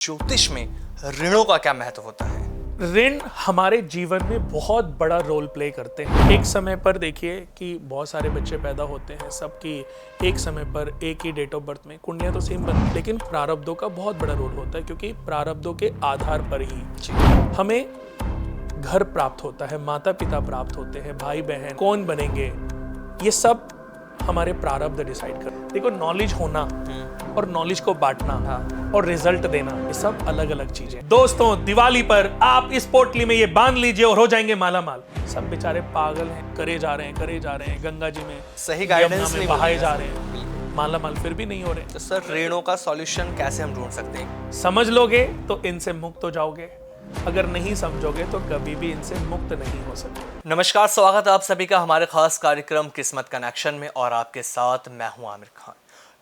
ज्योतिष में ऋणों का क्या महत्व होता है? ऋण हमारे जीवन में बहुत बड़ा रोल प्ले करते हैं। एक समय पर देखिए कि बहुत सारे बच्चे पैदा होते हैं, सबकी एक समय पर एक ही डेट ऑफ बर्थ में कुंडलियां तो सेम बनती, लेकिन प्रारब्धों का बहुत बड़ा रोल होता है, क्योंकि प्रारब्धों के आधार पर ही हमें घर प्राप्त होता है, माता पिता प्राप्त होते हैं, भाई बहन कौन बनेंगे, ये सब हमारे प्रारब्ध डिसाइड कर। देखो, नॉलेज होना और नॉलेज को बांटना और रिजल्ट देना, ये सब अलग अलग चीजें। दोस्तों, दिवाली पर आप इस पोटली में ये बांध लीजिए और हो जाएंगे माला माल। सब बेचारे पागल हैं, करे जा रहे हैं गंगा जी में, सही गाइडेंस नहीं बहाए जा रहे हैं, माला माल फिर भी नहीं हो रहे। तो सर, ऋणों का सॉल्यूशन कैसे हम ढूंढ सकते हैं? समझ लोगे तो इनसे मुक्त हो जाओगे, अगर नहीं समझोगे तो कभी भी इनसे मुक्त नहीं हो सकते। नमस्कार, स्वागत है आप सभी का हमारे खास कार्यक्रम किस्मत कनेक्शन में और आपके साथ मैं हूं आमिर खान।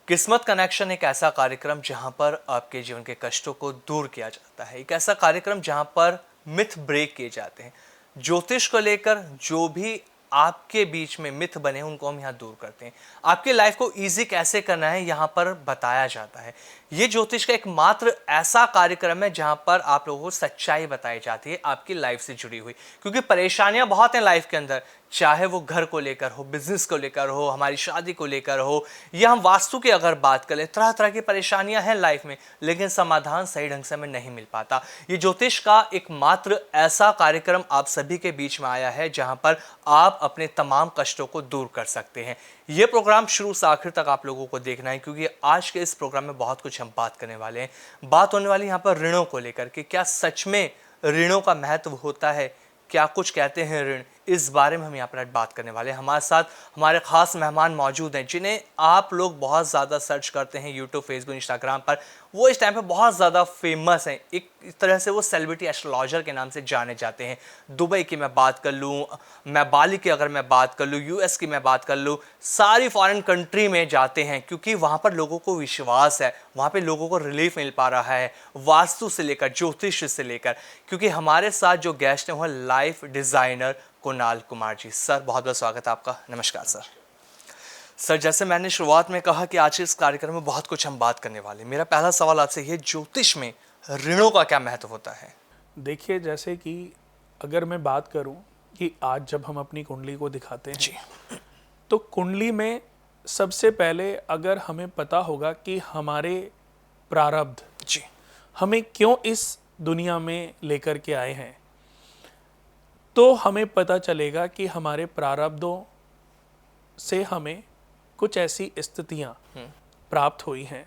किस्मत कनेक्शन एक ऐसा कार्यक्रम जहां पर आपके जीवन के कष्टों को दूर किया जाता है, एक ऐसा कार्यक्रम जहां पर मिथ ब्रेक किए जाते हैं। ज्योतिष को लेकर जो भी आपके बीच में मिथ बने उनको हम यहाँ दूर करते हैं। आपकी लाइफ को इजी कैसे करना है यहाँ पर बताया जाता है। ये ज्योतिष का एकमात्र ऐसा कार्यक्रम है जहाँ पर आप लोगों को सच्चाई बताई जाती है आपकी लाइफ से जुड़ी हुई, क्योंकि परेशानियाँ बहुत हैं लाइफ के अंदर, चाहे वो घर को लेकर हो, बिजनेस को लेकर हो, हमारी शादी को लेकर हो, या हम वास्तु की अगर बात करें, तरह तरह की परेशानियां हैं लाइफ में, लेकिन समाधान सही ढंग से हमें नहीं मिल पाता। ये ज्योतिष का एकमात्र ऐसा कार्यक्रम आप सभी के बीच में आया है जहां पर आप अपने तमाम कष्टों को दूर कर सकते हैं। ये प्रोग्राम शुरू से आखिर तक आप लोगों को देखना है, क्योंकि आज के इस प्रोग्राम में बहुत कुछ हम बात करने वाले हैं। बात होने वाली यहाँ पर ऋणों को लेकर कि क्या सच में ऋणों का महत्व होता है, क्या कुछ कहते हैं ऋण, इस बारे में हम यहाँ पर बात करने वाले हैं। हमारे साथ हमारे खास मेहमान मौजूद हैं जिन्हें आप लोग बहुत ज़्यादा सर्च करते हैं यूट्यूब, फेसबुक, इंस्टाग्राम पर। वो इस टाइम पे बहुत ज़्यादा फेमस हैं, एक तरह से वो सेलिब्रिटी एस्ट्रोलॉजर के नाम से जाने जाते हैं। दुबई की मैं बात कर लूँ, मैं बाली की अगर मैं बात कर लूँ, यूएस की मैं बात कर लूँ, सारी फॉरेन कंट्री में जाते हैं, क्योंकि वहाँ पर लोगों को विश्वास है, वहाँ पर लोगों को रिलीफ मिल पा रहा है, वास्तु से लेकर ज्योतिष से लेकर। क्योंकि हमारे साथ जो गेस्ट हैं वो life designer Kunal Kumar ji. Sir, बहुत बहुत स्वागत है आपका। नमस्कार सर। सर, जैसे मैंने शुरुआत में कहा कि आज के इस कार्यक्रम में बहुत कुछ हम बात करने वाले हैं। मेरा पहला सवाल आपसे ये, ज्योतिष में ऋणों का क्या महत्व होता है? देखिए, जैसे कि अगर मैं बात करूं कि आज जब हम अपनी कुंडली को दिखाते हैं जी, तो कुंडली में सबसे पहले अगर हमें पता होगा कि हमारे प्रारब्ध जी, हमें क्यों इस दुनिया में लेकर के आए हैं, तो हमें पता चलेगा कि हमारे प्रारब्धों से हमें कुछ ऐसी स्थितियां प्राप्त हुई हैं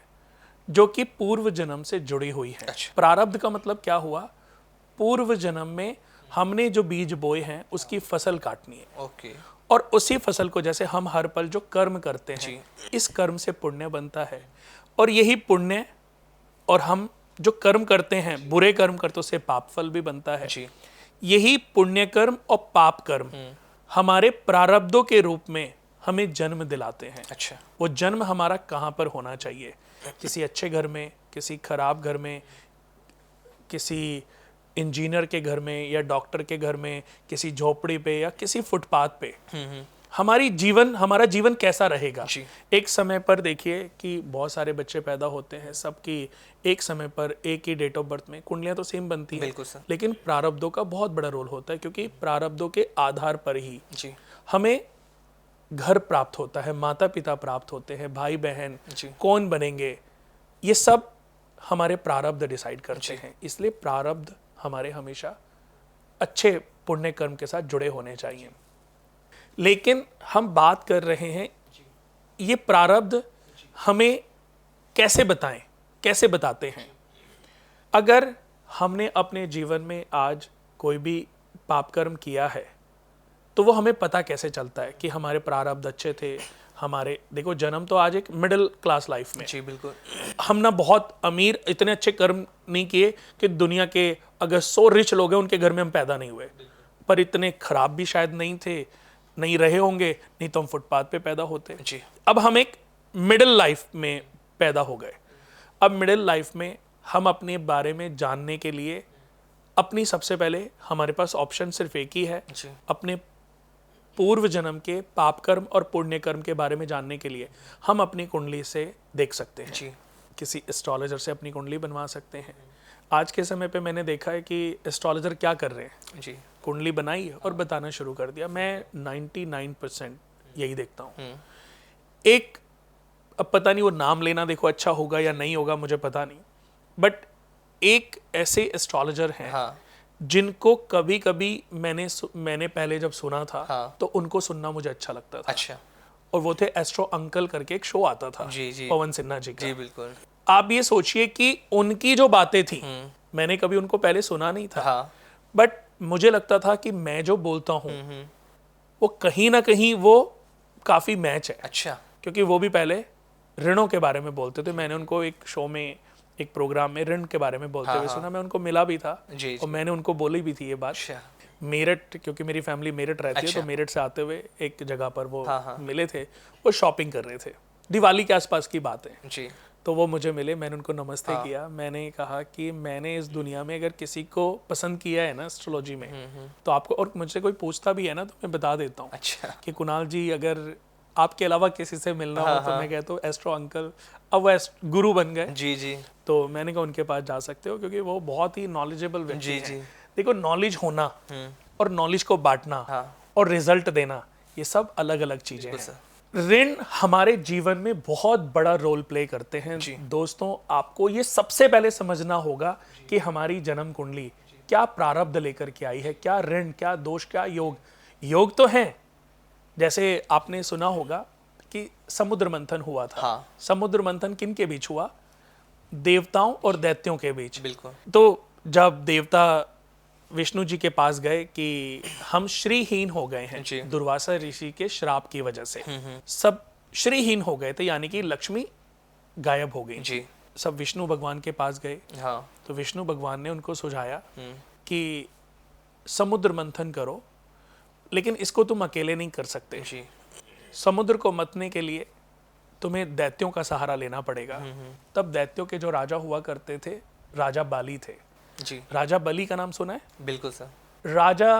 जो कि पूर्व जन्म से जुड़ी हुई हैं। अच्छा। प्रारब्ध का मतलब क्या हुआ? पूर्व जन्म में हमने जो बीज बोए हैं उसकी फसल काटनी है। ओके। और उसी फसल को, जैसे हम हर पल जो कर्म करते हैं, जी। इस कर्म से पुण्य बनता है, और यही पुण्य, और हम जो कर्म करते हैं, बुरे कर्म करते उससे पाप फल भी बनता है। जी। यही पुण्य कर्म और पाप कर्म हमारे प्रारब्धों के रूप में हमें जन्म दिलाते हैं। अच्छा। वो जन्म हमारा कहाँ पर होना चाहिए? किसी अच्छे घर में, किसी खराब घर में, किसी इंजीनियर के घर में या डॉक्टर के घर में, किसी झोपड़ी पे या किसी फुटपाथ पे। हमारा जीवन कैसा रहेगा? जी। एक समय पर देखिए कि बहुत सारे बच्चे पैदा होते हैं, सबकी एक समय पर एक ही डेट ऑफ बर्थ में कुंडलियां तो सेम बनती हैं, बिल्कुल सर। लेकिन प्रारब्धों का बहुत बड़ा रोल होता है, क्योंकि प्रारब्धों के आधार पर ही जी। हमें घर प्राप्त होता है, माता पिता प्राप्त होते हैं, भाई बहन जी। कौन बनेंगे, ये सब हमारे प्रारब्ध डिसाइड करते हैं। इसलिए प्रारब्ध हमारे हमेशा अच्छे पुण्य कर्म के साथ जुड़े होने चाहिए। लेकिन हम बात कर रहे हैं ये प्रारब्ध हमें कैसे बताएं, कैसे बताते हैं? अगर हमने अपने जीवन में आज कोई भी पाप कर्म किया है तो वो हमें पता कैसे चलता है कि हमारे प्रारब्ध अच्छे थे? हमारे, देखो, जन्म तो आज एक मिडिल क्लास लाइफ में। जी, बिल्कुल। हम ना बहुत अमीर, इतने अच्छे कर्म नहीं किए कि दुनिया के अगर 100 रिच लोग हैं उनके घर में हम पैदा नहीं हुए, पर इतने खराब भी शायद नहीं थे, नहीं रहे होंगे, नहीं तो हम फुटपाथ पे पैदा होते। जी। अब हम एक मिडिल लाइफ में पैदा हो गए। अब मिडिल लाइफ में हम अपने बारे में जानने के लिए अपनी, सबसे पहले हमारे पास ऑप्शन सिर्फ एक ही है, जी। अपने पूर्व जन्म के पाप कर्म और पुण्य कर्म के बारे में जानने के लिए हम अपनी कुंडली से देख सकते हैं। जी। किसी एस्ट्रोलॉजर से अपनी कुंडली बनवा सकते हैं, आज के समय पे मैंने देखा है कि एस्ट्रोलॉजर क्या कर रहे हैं, जी। कुंडली बनाई और बताना शुरू कर दिया। मैं 99% यही देखता हूँ। एक, अब पता नहीं वो नाम लेना देखो अच्छा होगा या नहीं होगा, मुझे पता नहीं, बट एक ऐसे एस्ट्रोलॉजर हैं हाँ। जिनको कभी कभी मैंने पहले जब सुना था हाँ। तो उनको सुनना मुझे अच्छा लगता था। अच्छा। और वो थे एस्ट्रो अंकल करके, एक शो आता था जी जी पवन सिन्हा जी का। जी बिल्कुल। आप ये सोचिए कि उनकी जो बातें थी, मैंने कभी उनको पहले सुना नहीं था, हाँ। बट मुझे लगता था कि मैं जो बोलता हूँ वो कहीं ना कहीं वो काफी मैच है। अच्छा। क्योंकि वो भी पहले ऋणों के बारे में बोलते थे। मैंने उनको एक शो में, एक प्रोग्राम में ऋण के बारे में बोलते हुए सुना। मैं उनको मिला भी था जी और मैंने उनको बोली भी थी ये बात। अच्छा। मेरठ, क्योंकि मेरी फैमिली मेरठ रहती है, तो मेरठ से आते हुए एक जगह पर वो मिले थे। वो शॉपिंग कर रहे थे, दिवाली के आसपास की बात है। जी। तो वो मुझे मिले, मैंने उनको नमस्ते किया। मैंने कहा कि मैंने इस दुनिया में अगर किसी को पसंद किया है ना एस्ट्रोलॉजी में, तो आपको, और मुझसे कोई पूछता भी है ना तो मैं बता देता हूँ अच्छा। कि कुणाल जी अगर आपके अलावा किसी से मिलना हो तो मैं कहता हूँ एस्ट्रो अंकल, अब वो गुरु बन गए। जी जी तो मैंने कहा उनके पास जा सकते हो, क्योंकि वो बहुत ही नॉलेजेबल व्यक्ति जी हैं। जी देखो, नॉलेज होना और नॉलेज को बांटना और रिजल्ट देना, ये सब अलग अलग चीजें हैं। ऋण हमारे जीवन में बहुत बड़ा रोल प्ले करते हैं। दोस्तों, आपको ये सबसे पहले समझना होगा कि हमारी जन्म कुंडली क्या प्रारब्ध लेकर के आई है, क्या ऋण, क्या दोष, क्या योग। योग तो है, जैसे आपने सुना होगा कि समुद्र मंथन हुआ था। हाँ। समुद्र मंथन किन के बीच हुआ? देवताओं और दैत्यों के बीच। बिल्कुल। तो जब देवता विष्णु जी के पास गए कि हम श्रीहीन हो गए हैं दुर्वासा ऋषि के श्राप की वजह से, सब श्रीहीन हो गए थे, यानी कि लक्ष्मी गायब हो गई जी। सब विष्णु भगवान के पास गए। हाँ। तो विष्णु भगवान ने उनको सुझाया कि समुद्र मंथन करो, लेकिन इसको तुम अकेले नहीं कर सकते। जी। समुद्र को मतने के लिए तुम्हें दैत्यों का सहारा लेना पड़ेगा। तब दैत्यों के जो राजा हुआ करते थे, राजा बाली थे। जी। राजा बलि का नाम सुना है? बिल्कुल सर। राजा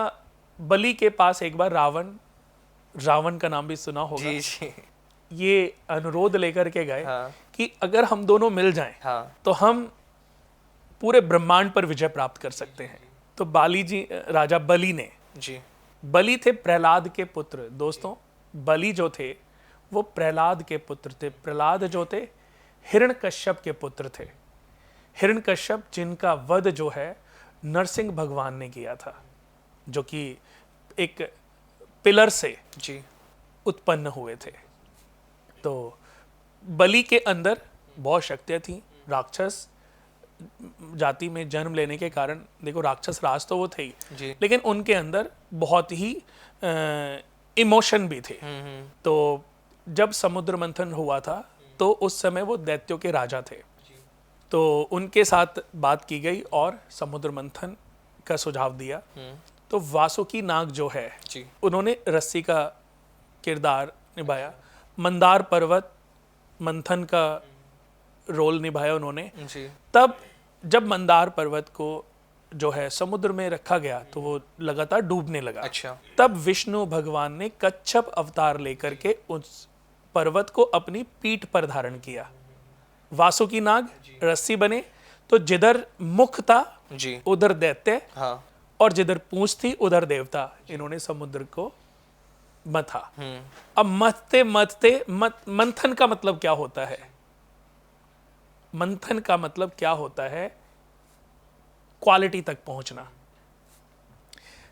बलि के पास एक बार रावण का नाम भी सुना होगा। जी जी। ये अनुरोध लेकर के गए हाँ। कि अगर हम दोनों मिल जाएं हाँ। तो हम पूरे ब्रह्मांड पर विजय प्राप्त कर सकते हैं। तो बाली जी, राजा बलि ने, जी। बलि थे प्रहलाद के पुत्र। दोस्तों, बलि जो थे वो प्रहलाद के पुत्र थे। प्रहलाद जो थे हिरण्यकश्यप के पुत्र थे। हिरण्यकश्यप जिनका वध जो है नरसिंह भगवान ने किया था, जो कि एक पिलर से जी। उत्पन्न हुए थे। तो बलि के अंदर बहुत शक्तियां थी। राक्षस जाति में जन्म लेने के कारण, देखो राक्षस राज तो वो थे ही, लेकिन उनके अंदर बहुत ही इमोशन भी थे। तो जब समुद्र मंथन हुआ था तो उस समय वो दैत्यों के राजा थे। तो उनके साथ बात की गई और समुद्र मंथन का सुझाव दिया। तो वासुकी नाग जो है, उन्होंने रस्सी का किरदार निभाया। मंदार पर्वत मंथन का रोल निभाया उन्होंने। तब जब मंदार पर्वत को जो है समुद्र में रखा गया तो वो लगातार डूबने लगा। अच्छा। तब विष्णु भगवान ने कच्छप अवतार लेकर के उस पर्वत को अपनी पीठ पर धारण किया। वासुकी नाग रस्सी बने, तो जिधर मुख था उधर दैत्य, और जिधर पूंछ थी उधर देवता। इन्होंने समुद्र को मथा। अब मथते मथते मंथन का मतलब क्या होता है? मंथन का मतलब क्या होता है? क्वालिटी तक पहुंचना।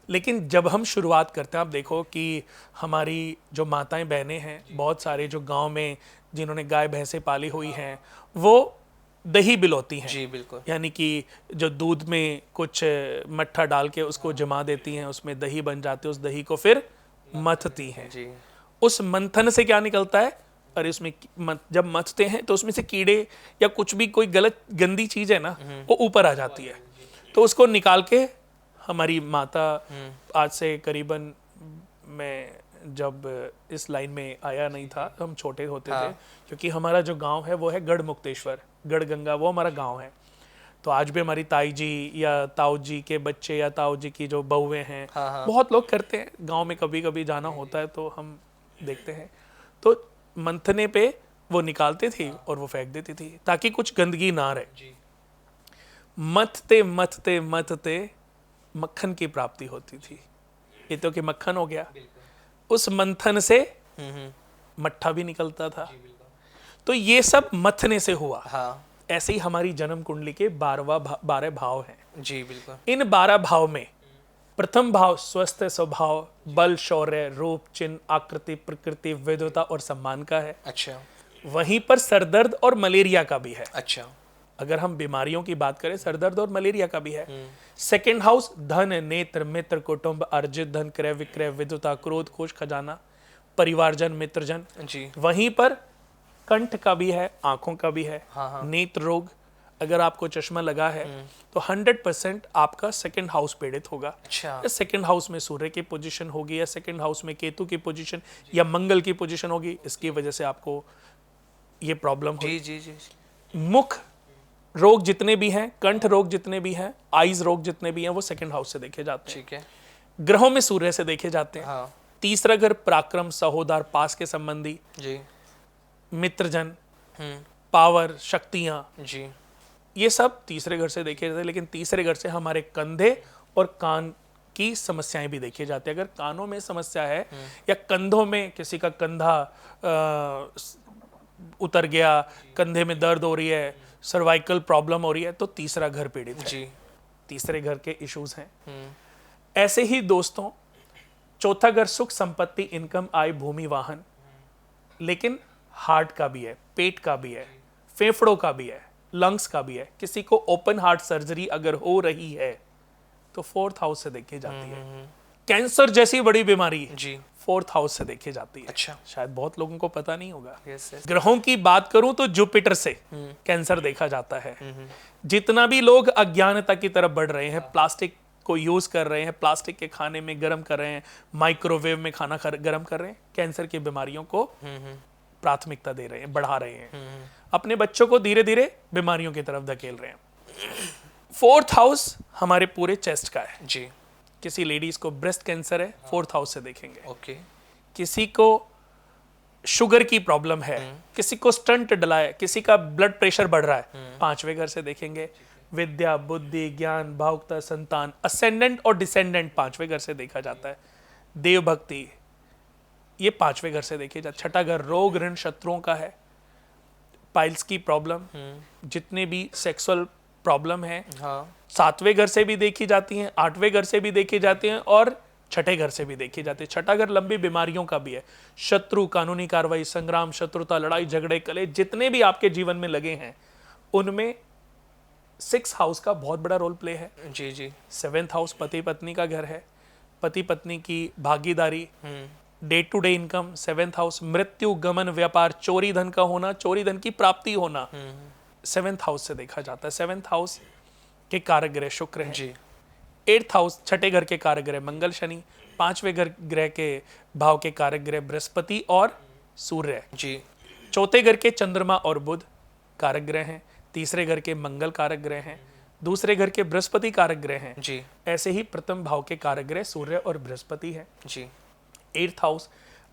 लेकिन जब हम शुरुआत करते हैं, आप देखो कि हमारी जो माताएं बहनें हैं, बहुत सारे जो गांव में जिन्होंने गाय भैंसें पाली हुई हैं, वो दही बिलोती हैं। जी बिल्कुल। यानी कि जो दूध में कुछ मट्ठा डाल के उसको जमा देती हैं, उसमें दही बन जाती है, उस दही को फिर मथती हैं। जी। उस मंथन से क्या निकलता है? अरे उसमें जब मथते हैं तो उसमें से कीड़े या कुछ भी कोई गलत गंदी चीज है ना, वो ऊपर आ जाती है। तो उसको निकाल के हमारी माता, आज से करीबन, मैं जब इस लाइन में आया नहीं था, हम छोटे होते थे, क्योंकि हमारा जो गांव है वो है गढ़ मुक्तेश्वर, गढ़ गंगा, वो हमारा गांव है। तो आज भी हमारी ताई जी या ताऊ जी के बच्चे या ताऊ जी की जो बहुएं हैं, बहुत लोग करते हैं। गांव में कभी कभी जाना होता है तो हम देखते हैं। तो मंथने पे वो निकालते थे और वो फेंक देती थी ताकि कुछ गंदगी ना रहे। मथते मथते मथते मक्खन की प्राप्ति होती थी। ये तो कि मक्खन हो गया, उस मंथन से मट्ठा भी निकलता था। तो ये सब मथने से हुआ। हाँ ऐसे ही हमारी जन्म कुंडली के 12 भाव हैं। जी बिल्कुल। इन 12 भाव में प्रथम भाव स्वस्थ स्वभाव, बल, शौर्य, रूप, चिन्ह, आकृति, प्रकृति, विद्वता और सम्मान का है। अच्छा वहीं पर सरदर्द और मलेरिया का भी है। अच्छा। अगर हम बीमारियों की बात करें, सरदर्द और मलेरिया का भी है। सेकंड हाउस धन, नेत्र, मित्र, कुटुंब, अर्जित धन, क्रय विक्रय, विद्वता, क्रोध, कोष, खजाना, परिवारजन, मित्रजन। जी वहीं पर कंठ का भी है, आंखों का भी है। हाँ। नेत्र रोग, अगर आपको चश्मा लगा है तो 100% आपका सेकंड हाउस पीड़ित होगा। अच्छा या सेकंड हाउस में सूर्य की पोजीशन होगी, या सेकंड हाउस में केतु की पोजीशन या मंगल की पोजीशन होगी, इसकी वजह से आपको ये प्रॉब्लम होगी। जी जी जी। मुख रोग जितने भी हैं, कंठ रोग जितने भी हैं, आईज रोग जितने भी हैं, वो सेकंड हाउस से देखे जाते हैं। ठीक है। ग्रहों में सूर्य से देखे जाते हैं। हाँ तीसरा घर पराक्रम, सहोदर, पास के संबंधी, जी। मित्रजन, पावर, शक्तियां, जी ये सब तीसरे घर से देखे जाते हैं। लेकिन तीसरे घर से हमारे कंधे और कान की समस्याएं भी देखी जाती है। अगर कानों में समस्या है या कंधों में किसी का कंधा उतर गया, कंधे में दर्द हो रही है, सर्वाइकल प्रॉब्लम हो रही है, तो तीसरा घर पीड़ित है। जी। तीसरे घर के इश्यूज हैं। ऐसे ही दोस्तों, चौथा घर सुख, संपत्ति, इनकम, आय, भूमि, वाहन, लेकिन हार्ट का भी है, पेट का भी है, फेफड़ों का भी है, लंग्स का भी है। किसी को ओपन हार्ट सर्जरी अगर हो रही है तो फोर्थ हाउस से देखी जाती है। कैंसर जैसी बड़ी बीमारी जी फोर्थ हाउस से देखी जाती है। अच्छा। शायद बहुत लोगों को पता नहीं होगा। Yes yes. ग्रहों की बात करूं तो जुपिटर से कैंसर देखा जाता है। जितना भी लोग अज्ञानता की तरफ बढ़ रहे हैं, प्लास्टिक को यूज कर रहे हैं, प्लास्टिक के खाने में गर्म कर रहे हैं, माइक्रोवेव में खाना गर्म कर रहे हैं, कैंसर की बीमारियों को प्राथमिकता दे रहे हैं, बढ़ा रहे हैं, अपने बच्चों को धीरे धीरे बीमारियों की तरफ धकेल रहे हैं। फोर्थ हाउस हमारे पूरे चेस्ट का है। जी। किसी लेडीज को ब्रेस्ट कैंसर है, फोर्थ हाउस से देखेंगे। ओके। किसी को शुगर की प्रॉब्लम है, किसी को स्टंट डला है, किसी का ब्लड प्रेशर बढ़ रहा है, पांचवें घर से देखेंगे। विद्या, बुद्धि, ज्ञान, भावुकता, संतान, असेंडेंट और डिसेंडेंट पांचवें घर से देखा जाता है। देव भक्ति, ये पांचवें घर से देखे जाते। छठा घर रोग, ऋण, शत्रुओं का है। पाइल्स की प्रॉब्लम, जितने भी सेक्सुअल प्रॉब्लम है, हाँ। सातवें घर से भी देखी जाती हैं, आठवें घर से भी देखी जाती हैं और छठे घर से भी देखी जाती है। छठा घर लंबी बीमारियों का भी है। शत्रु, कानूनी कार्रवाई, संग्राम, शत्रुता, लड़ाई झगड़े, कलह जितने भी आपके जीवन में लगे हैं, उनमें 6 हाउस का बहुत बड़ा रोल प्ले है। जी जी। 7th हाउस पति पत्नी का घर है। पति पत्नी की भागीदारी, day to day income. 7th house मृत्यु, गमन, व्यापार, चोरी धन का होना, चोरी धन की प्राप्ति होना, 7th हाउस से देखा जाता है। 7th हाउस के कारक ग्रह शुक्र है। जी। 8th हाउस छठे घर के कारक ग्रह मंगल, शनि। 5वें घर ग्रह के भाव के कारक ग्रह बृहस्पति और सूर्य। जी। चौथे घर के चंद्रमा और बुध कारक ग्रह हैं। तीसरे घर के मंगल कारक ग्रह हैं। दूसरे घर के बृहस्पति कारक ग्रह हैं। जी। ऐसे ही प्रथम भाव के कारक ग्रह सूर्य और बृहस्पति हैं। जी। 8th हाउस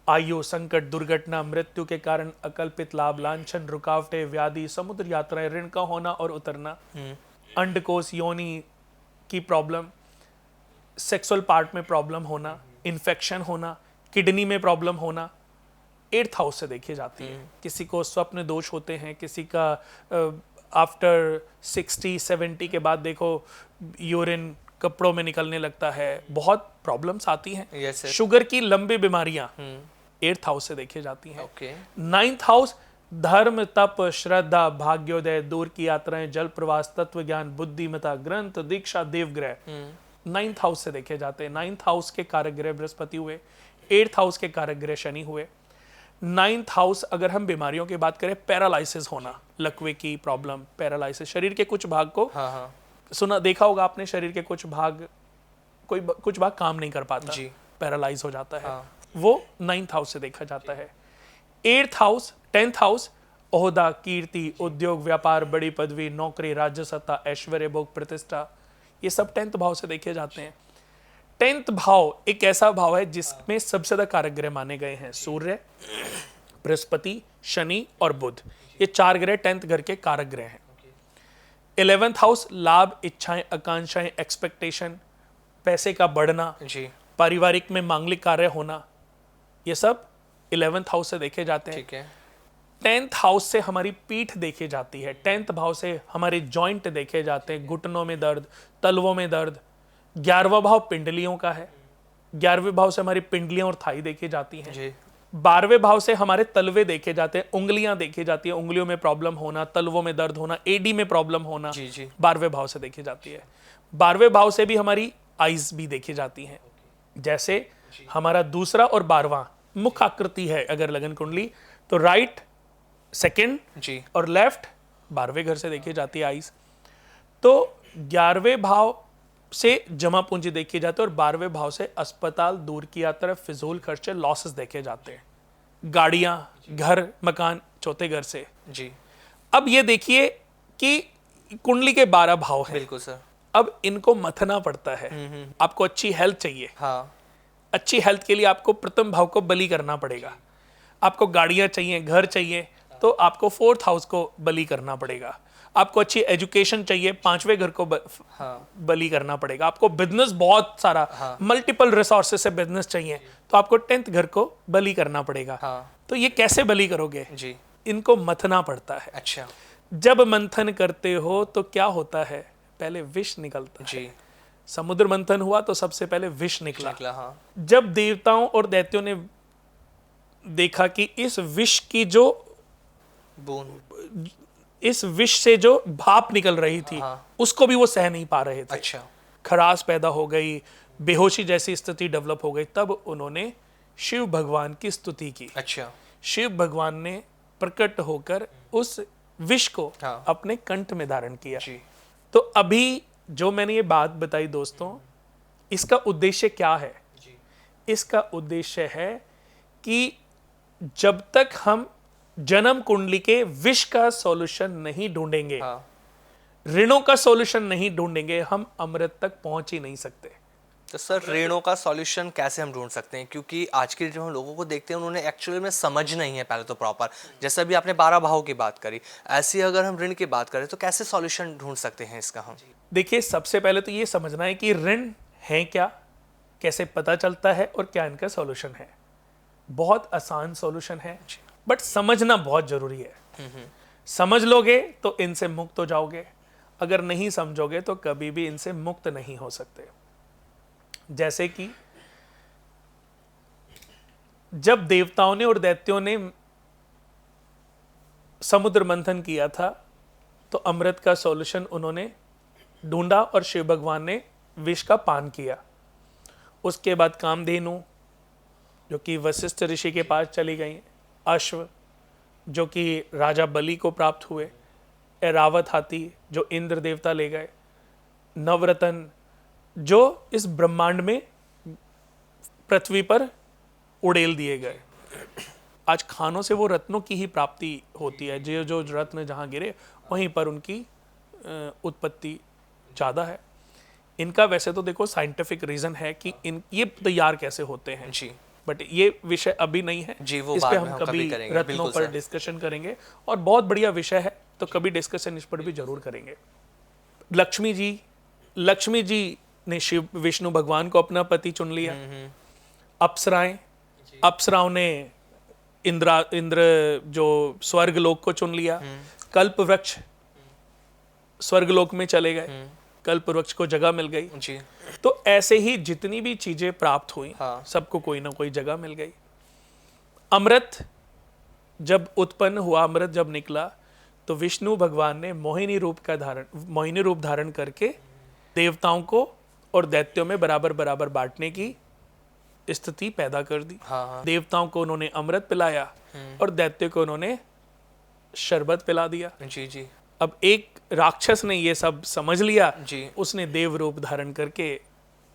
आयु, संकट, दुर्घटना, मृत्यु के कारण अकल्पित लाभ, लांछन, रुकावटें, व्याधि, समुद्र यात्राएं, ऋण का होना और उतरना, अंडकोश, योनि की प्रॉब्लम, सेक्सुअल पार्ट में प्रॉब्लम होना, इन्फेक्शन होना, किडनी में प्रॉब्लम होना, 8th हाउस से देखी जाती है। किसी को स्वप्न दोष होते हैं, किसी का आफ्टर 60-70 के बाद देखो यूरिन कपड़ों में निकलने लगता है, बहुत प्रॉब्लम्स आती हैं। Yes, sir. शुगर की लंबी बीमारियां 8th हाउस से देखी जाती हैं। ओके। 9th हाउस धर्म, तप, श्रद्धा, भाग्योदय, दूर की यात्राएं, जल प्रवास, तत्व ज्ञान, बुद्धिमता, ग्रंथ, दीक्षा, देवग्रह 9th हाउस से देखे जाते हैं। 9th हाउस के कारक ग्रह बृहस्पति हुए। 8th हाउस के कारक ग्रह शनि हुए। 9th हाउस अगर हम बीमारियों की बात करें, पैरालाइसिस होना, लकवे की प्रॉब्लम, पैरालाइसिस, शरीर के कुछ भाग को, हाँ हाँ। सुना देखा होगा आपने, शरीर के कुछ भाग कुछ भाग काम नहीं कर पाता, जी। पैरालाइज हो जाता है। हाँ। वो 9th हाउस से देखा जाता है। 8th हाउस 10th हाउस ओहदा, कीर्ति, उद्योग, व्यापार, बड़ी पदवी, नौकरी, राज्य सत्ता, ऐश्वर्य, भोग, प्रतिष्ठा, ये सब 10th भाव से देखे जाते हैं। 10th भाव एक ऐसा भाव है जिसमें सबसे ज्यादा कारक ग्रह माने गए हैं सूर्य, बृहस्पति, शनि और बुध। ये 4 ग्रह 10th घर के कारक ग्रह हैं। 11th हाउस लाभ, इच्छाएं, आकांक्षाएं, एक्सपेक्टेशन, पैसे का बढ़ना, जी पारिवारिक में मांगलिक कार्य होना, ये सब 11th हाउस से देखे जाते हैं। ठीक है। 10th हाउस से हमारी पीठ देखी जाती है, 10th भाव से हमारे जॉइंट देखे जाते हैं, घुटनों में दर्द, तलवों में दर्द। 11वां भाव पिंडलियों का है, 11वें भाव से हमारी पिंडलियां और थाई देखी जाती हैं। जी 12वें भाव से हमारे तलवे देखे जाते हैं, उंगलियां देखी जाती है, उंगलियों में प्रॉब्लम होना, तलवों में दर्द होना, एडी में प्रॉब्लम होना, जी जी 12वें भाव से देखी जाती है। 12वें भाव से भी हमारी आईज भी देखी जाती हैं। जैसे हमारा दूसरा और 12वां मुख आकृति है अगर लगन कुंडली, तो राइट सेकंड जी और लेफ्ट 12वें घर से देखी जाती है आईज। तो 11वें भाव से जमा पूंजी देखी जाती है और 12वें भाव से अस्पताल, दूर की यात्रा, फिजूल खर्चे, लॉसेस देखे जाते हैं। गाड़ियां, घर, मकान चौथे घर से। जी अब ये देखिए कि कुंडली के 12 भाव हैं। बिल्कुल सर। अब इनको मथना पड़ता है। आपको अच्छी हेल्थ चाहिए, हाँ अच्छी हेल्थ के लिए आपको प्रथम भाव को बलि करना पड़ेगा। आपको गाड़ियां चाहिए, घर चाहिए, तो आपको 4th हाउस को बलि करना पड़ेगा। आपको अच्छी एजुकेशन चाहिए, 5वें घर को हाँ बलि करना पड़ेगा। आपको बिजनेस बहुत सारा, मल्टीपल रिसोर्सेज से बिजनेस चाहिए, तो आपको 10th घर को बलि करना पड़ेगा। हाँ तो ये कैसे बलि करोगे? जी इनको मथना पड़ता है। अच्छा जब मंथन करते हो तो क्या होता है? पहले विष निकलता है। जी समुद्र मंथन हुआ तो सबसे पहले विष निकला। हाँ जब देवताओं और दैत्यों ने देखा कि इस विष की जो, बूंद, इस विष से जो भाप निकल रही थी, उसको भी वो सह नहीं पा रहे थे। अच्छा खराश पैदा हो गई, बेहोशी जैसी स्थिति डेवलप हो गई। तब उन्होंने शिव भगवान की स्तुति की। अच्छा शिव भगवान ने प्रकट होकर उस विष को अपने कंठ में धारण किया। जी तो अभी जो मैंने ये बात बताई दोस्तों, इसका उद्देश्य क्या है? इसका उद्देश्य है कि जब तक हम जन्म कुंडली के विष का सॉल्यूशन नहीं ढूंढेंगे, ऋणों का सॉल्यूशन नहीं ढूंढेंगे, हम अमृत तक पहुंच ही नहीं सकते। तो सर ऋणों का सॉल्यूशन कैसे हम ढूंढ सकते हैं? क्योंकि आज के जो हम लोगों को देखते हैं उन्होंने एक्चुअली में समझ नहीं है पहले तो प्रॉपर। जैसे अभी आपने 12 भाव की बात करी, ऐसी अगर हम ऋण की बात करें तो कैसे सॉल्यूशन ढूंढ सकते हैं इसका हम? देखिए, सबसे पहले तो ये समझना है कि ऋण है क्या, कैसे पता चलता है और क्या इनका सॉल्यूशन है। बहुत आसान सॉल्यूशन है, बट समझना बहुत जरूरी है। समझ लोगे तो इनसे मुक्त हो जाओगे, अगर नहीं समझोगे तो कभी भी इनसे मुक्त नहीं हो सकते। जैसे कि जब देवताओं ने और दैत्यों ने समुद्र मंथन किया था तो अमृत का सॉल्यूशन उन्होंने ढूंढा और शिव भगवान ने विष का पान किया। उसके बाद कामधेनु जो कि वशिष्ठ ऋषि के पास चली गई, अश्व जो कि राजा बलि को प्राप्त हुए, ऐरावत हाथी जो इंद्र देवता ले गए, नवरत्न जो इस ब्रह्मांड में पृथ्वी पर उड़ेल दिए गए। आज खानों से वो रत्नों की ही प्राप्ति होती है, जो रत्न जहाँ गिरे वहीं पर उनकी उत्पत्ति ज़्यादा है। इनका वैसे तो देखो साइंटिफिक रीज़न है कि ये तैयार कैसे होते हैं जी, बट ये विषय अभी नहीं है जी, वो इस पे हम कभी रत्नों पर डिस्कशन करेंगे और बहुत बढ़िया विषय है, तो कभी डिस्कशन इस पर भी जरूर करेंगे। लक्ष्मी जी ने शिव विष्णु भगवान को अपना पति चुन लिया। अप्सराओं ने इंद्र जो स्वर्गलोक को चुन लिया। कल्प वृक्ष स्वर्गलोक में चले गए, कल्प वृक्ष को जगह मिल गई जी। तो ऐसे ही जितनी भी चीजें प्राप्त हुई, सबको कोई ना कोई जगह मिल गई। अमृत जब उत्पन्न हुआ, अमृत जब निकला, तो विष्णु भगवान ने मोहिनी रूप धारण करके देवताओं को और दैत्यों में बराबर बराबर बांटने की स्थिति पैदा कर दी। देवताओं को उन्होंने अमृत पिलाया और दैत्यों को उन्होंने शरबत पिला दिया जी जी। अब एक राक्षस ने ये सब समझ लिया जी, उसने देव रूप धारण करके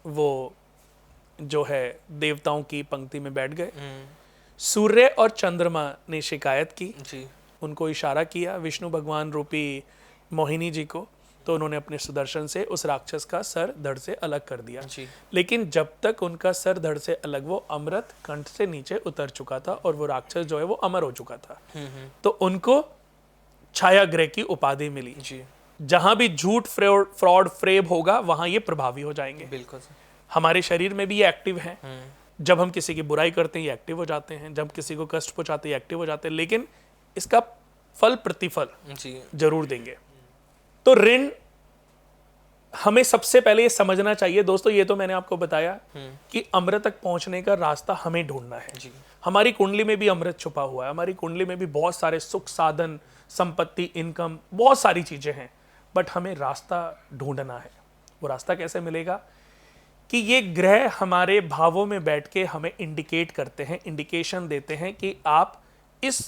वो जो है देवताओं की पंक्ति में बैठ गए। सूर्य और चंद्रमा ने शिकायत की जी, उनको इशारा किया विष्णु भगवान रूपी मोहिनी जी को, तो उन्होंने अपने सुदर्शन से उस राक्षस का सर धड़ से अलग कर दिया जी। लेकिन जब तक उनका सर धड़ से अलग, वो अमृत कंठ से नीचे उतर चुका था और वो राक्षस जो है वो अमर हो चुका था। तो उनको छाया ग्रह की उपाधि मिली जी। जहां भी झूठ फ्रॉड फ्रेब होगा वहां ये प्रभावी हो जाएंगे। बिल्कुल सर। हमारे शरीर में भी ये एक्टिव है। जब हम किसी की बुराई करते हैं ये एक्टिव हो जाते हैं, जब किसी को कष्ट पहुंचाते हैं ये एक्टिव हो जाते हैं, लेकिन इसका फल प्रतिफल जी। जरूर देंगे। तो ऋण हमें सबसे पहले ये समझना चाहिए दोस्तों, ये तो मैंने आपको बताया कि अमृत तक पहुंचने का रास्ता हमें ढूंढना है। जी। हमारी कुंडली में भी अमृत छुपा हुआ है, हमारी कुंडली में भी बहुत सारे सुख साधन, संपत्ति, इनकम, बहुत सारी चीजें हैं, बट हमें रास्ता ढूंढना है। वो रास्ता कैसे मिलेगा कि ये ग्रह हमारे भावों में बैठ के हमें इंडिकेट करते हैं, इंडिकेशन देते हैं कि आप इस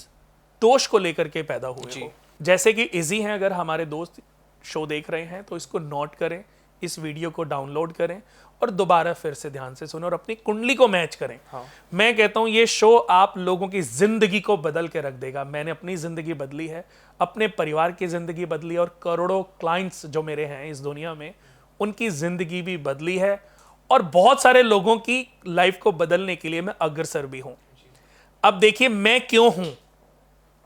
दोष को लेकर के पैदा हुए हो। जैसे कि इजी हैं, अगर हमारे दोस्त शो देख रहे हैं तो इसको नोट करें, इस वीडियो को डाउनलोड करें और दोबारा फिर से ध्यान से सुनें और अपनी कुंडली को मैच करें। मैं कहता हूं ये शो आप लोगों की जिंदगी को बदल के रख देगा। मैंने अपनी जिंदगी बदली है, अपने परिवार की जिंदगी बदली, और करोड़ों क्लाइंट्स जो मेरे हैं इस दुनिया में उनकी जिंदगी भी बदली है, और बहुत सारे लोगों की लाइफ को बदलने के लिए मैं अग्रसर भी हूं। अब देखिए मैं क्यों हूं,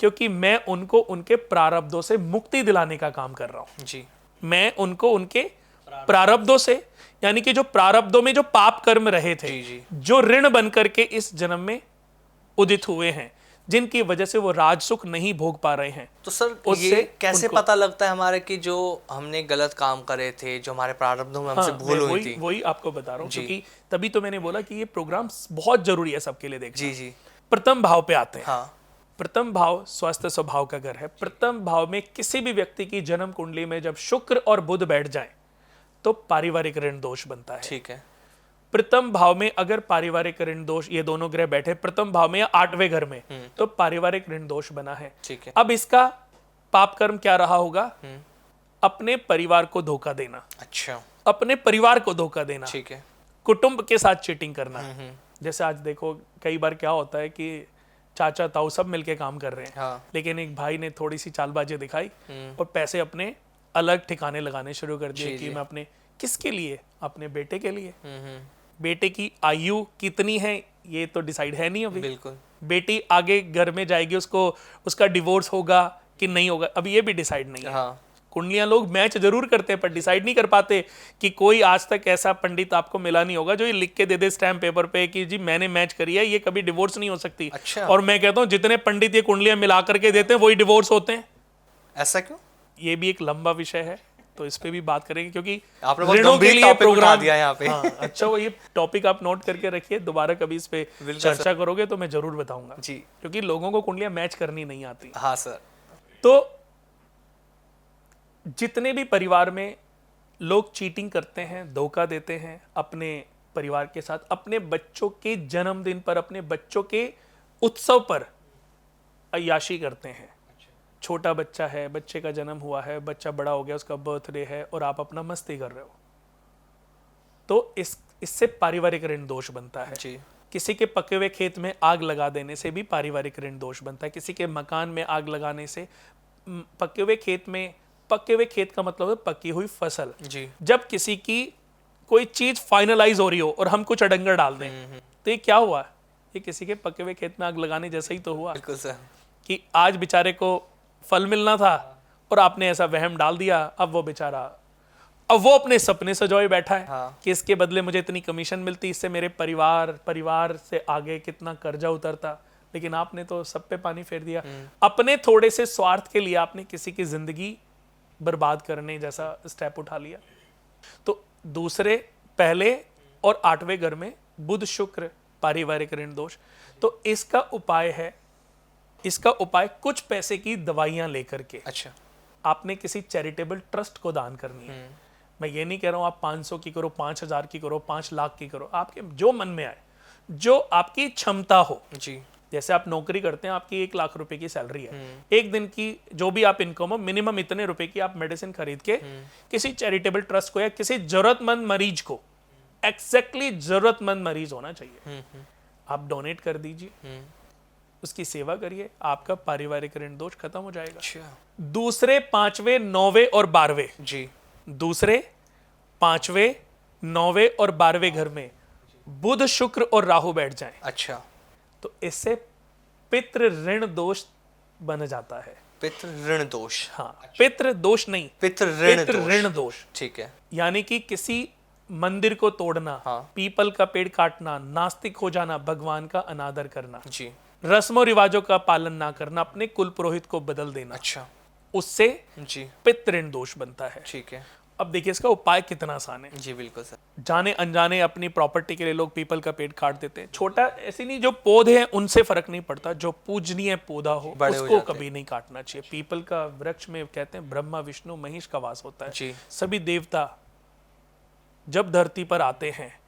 क्योंकि मैं उनको उनके प्रारब्धों से मुक्ति दिलाने का काम कर रहा हूं। जी। मैं उनको उनके प्रारब्धों से, यानी कि जो प्रारब्धों में जो पाप कर्म रहे थे, जी। जो ऋण बन करके इस जन्म में उदित हुए हैं, जिनकी वजह से वो राज सुख नहीं भोग पा रहे हैं। तो सर ये कैसे पता लगता है हमारे कि जो हमने गलत काम करे थे, जो हमारे प्रारब्धों में हमसे भूल हुई थी? वही आपको बता रहा हूँ, क्योंकि तभी तो मैंने बोला कि ये प्रोग्राम बहुत जरूरी है सबके लिए देखना। जी जी। प्रथम भाव पे आते हैं। हाँ। प्रथम भाव स्वस्थ स्वभाव का घर है। प्रथम भाव में किसी भी व्यक्ति की जन्म कुंडली में जब शुक्र और बुध बैठ जाएं तो पारिवारिक ऋण दोष बनता है। ठीक है। प्रथम भाव में अगर पारिवारिक ऋण दोष, ये दोनों ग्रह बैठे प्रथम भाव में या 8वें घर में, तो पारिवारिक ऋण दोष बना है। ठीक है। अब इसका पाप कर्म क्या रहा होगा? अपने परिवार को धोखा देना। अच्छा। अपने परिवार को धोखा देना। ठीक है। कुटुंब के साथ चीटिंग करना। जैसे आज देखो कई बार क्या होता है कि चाचा ताऊ सब मिलके काम कर रहे हैं। हाँ। लेकिन एक भाई ने थोड़ी सी चालबाजी दिखाई और पैसे अपने अलग ठिकाने लगाने शुरू कर दिए कि मैं अपने, किसके लिए? अपने बेटे के लिए। बेटे की आयु कितनी है ये तो डिसाइड है नहीं अभी। बिल्कुल। बेटी आगे घर में जाएगी, उसको उसका डिवोर्स होगा कि नहीं होगा, अभी ये भी डिसाइड नहीं है। हाँ। कुंडलियां लोग मैच जरूर करते हैं पर डिसाइड नहीं कर पाते कि कोई आज तक ऐसा पंडित आपको मिला नहीं होगा जो ये लिख के दे दे स्टैम्प पेपर पे कि जी मैंने मैच करी है, ये कभी डिवोर्स नहीं हो सकती। अच्छा। और मैं कहता हूं जितने पंडित ये कुंडलियां मिला करके देते हैं वही डिवोर्स होते हैं। ऐसा क्यों? ये भी एक लंबा विषय है, तो इस पे भी बात करेंगे, क्योंकि आपने बहुत गंभीर टॉपिक उठा दिया यहाँ पे। हाँ, अच्छा वो ये टॉपिक आप नोट करके रखिए, दोबारा कभी इस पे चर्चा करोगे तो मैं जरूर बताऊंगा जी, क्योंकि लोगों को कुंडलियां मैच करनी नहीं आती। हाँ सर। तो जितने भी परिवार में लोग चीटिंग करते हैं, धोखा देते हैं अपने परिवार के साथ, अपने बच्चों के जन्मदिन पर, अपने बच्चों के उत्सव पर अय्याशी करते हैं। छोटा बच्चा है, बच्चे का जन्म हुआ है, बच्चा बड़ा हो गया, उसका बर्थडे है और आप अपना मस्ती कर रहे हो, तो इससे पारिवारिक ऋण दोष बनता है। जी। किसी के पके हुए खेत में आग लगा देने से भी पारिवारिक ऋण दोष बनता है। किसी के मकान में आग लगाने से, पके हुए खेत में, पके हुए खेत का मतलब है पकी हुई फसल। जी। जब किसी की कोई चीज फाइनलाइज हो रही हो और हम कुछ अडंगर डाल दें तो ये क्या हुआ? ये किसी के पके हुए खेत में आग लगाने जैसा ही तो हुआ। बिल्कुल सर। कि आज बेचारे को फल मिलना था और आपने ऐसा वहम डाल दिया, अब वो बेचारा, अब वो अपने सपने सजोए बैठा है। हाँ। कि इसके बदले मुझे इतनी कमीशन मिलती, इससे मेरे परिवार से आगे कितना कर्जा उतरता, लेकिन आपने तो सब पे पानी फेर दिया। अपने थोड़े से स्वार्थ के लिए आपने किसी की जिंदगी बर्बाद करने जैसा स्टेप उठा लिया। तो दूसरे, पहले और 8वें घर में बुध शुक्र पारिवारिक ऋण दोष। तो इसका उपाय है, इसका उपाय कुछ पैसे की दवाइयां लेकर के। अच्छा। आपने किसी चैरिटेबल ट्रस्ट को दान करनी है। मैं ये नहीं कह रहा हूं आप 500 की करो, 5000 की करो, 5 लाख की करो, आपके जो मन में आए, जो आपकी क्षमता हो। जी। जैसे आप नौकरी करते हैं, आपकी 1 लाख रुपए की सैलरी है, एक दिन की जो भी आप इनकम हो, मिनिमम इतने रुपए की आप मेडिसिन खरीद के किसी चैरिटेबल ट्रस्ट को या किसी जरूरतमंद मरीज को, एग्जैक्टली जरूरतमंद मरीज होना चाहिए, आप डोनेट कर दीजिए, उसकी सेवा करिए, आपका पारिवारिक ऋण दोष खत्म हो जाएगा। अच्छा। दूसरे, 5वें, 9वें और 12वें, जी, दूसरे, 5वें, 9वें और 12वें घर में बुध शुक्र और राहु बैठ जाएं, अच्छा, तो इससे पितृ ऋण दोष बन जाता है। पितृ ऋण दोष। हाँ, पितृ दोष नहीं, पितृ ऋण पितृ दोष। ऋण दोष, ठीक है। यानी कि किसी मंदिर को तोड़ना, हाँ। पीपल का पेड़ काटना, नास्तिक हो जाना, भगवान का अनादर करना, जी। रस्मों रिवाजों का पालन ना करना, अपने कुल पुरोहित को बदल देना, अच्छा। उससे जी। पितृ ऋण दोष बनता है। ठीक है। अब देखिए इसका उपाय कितना आसान है। जी बिल्कुल सर। जाने अनजाने अपनी प्रॉपर्टी के लिए लोग पीपल का पेड़ काट देते हैं। छोटा ऐसे नहीं, जो पौधे हैं उनसे फर्क नहीं पड़ता, जो पूजनीय पौधा हो बड़े हो उसको जाते कभी नहीं काटना चाहिए। पीपल का वृक्ष में कहते हैं ब्रह्मा विष्णु महेश का वास होता है। जी। सभी देवता जब धरती पर आते हैं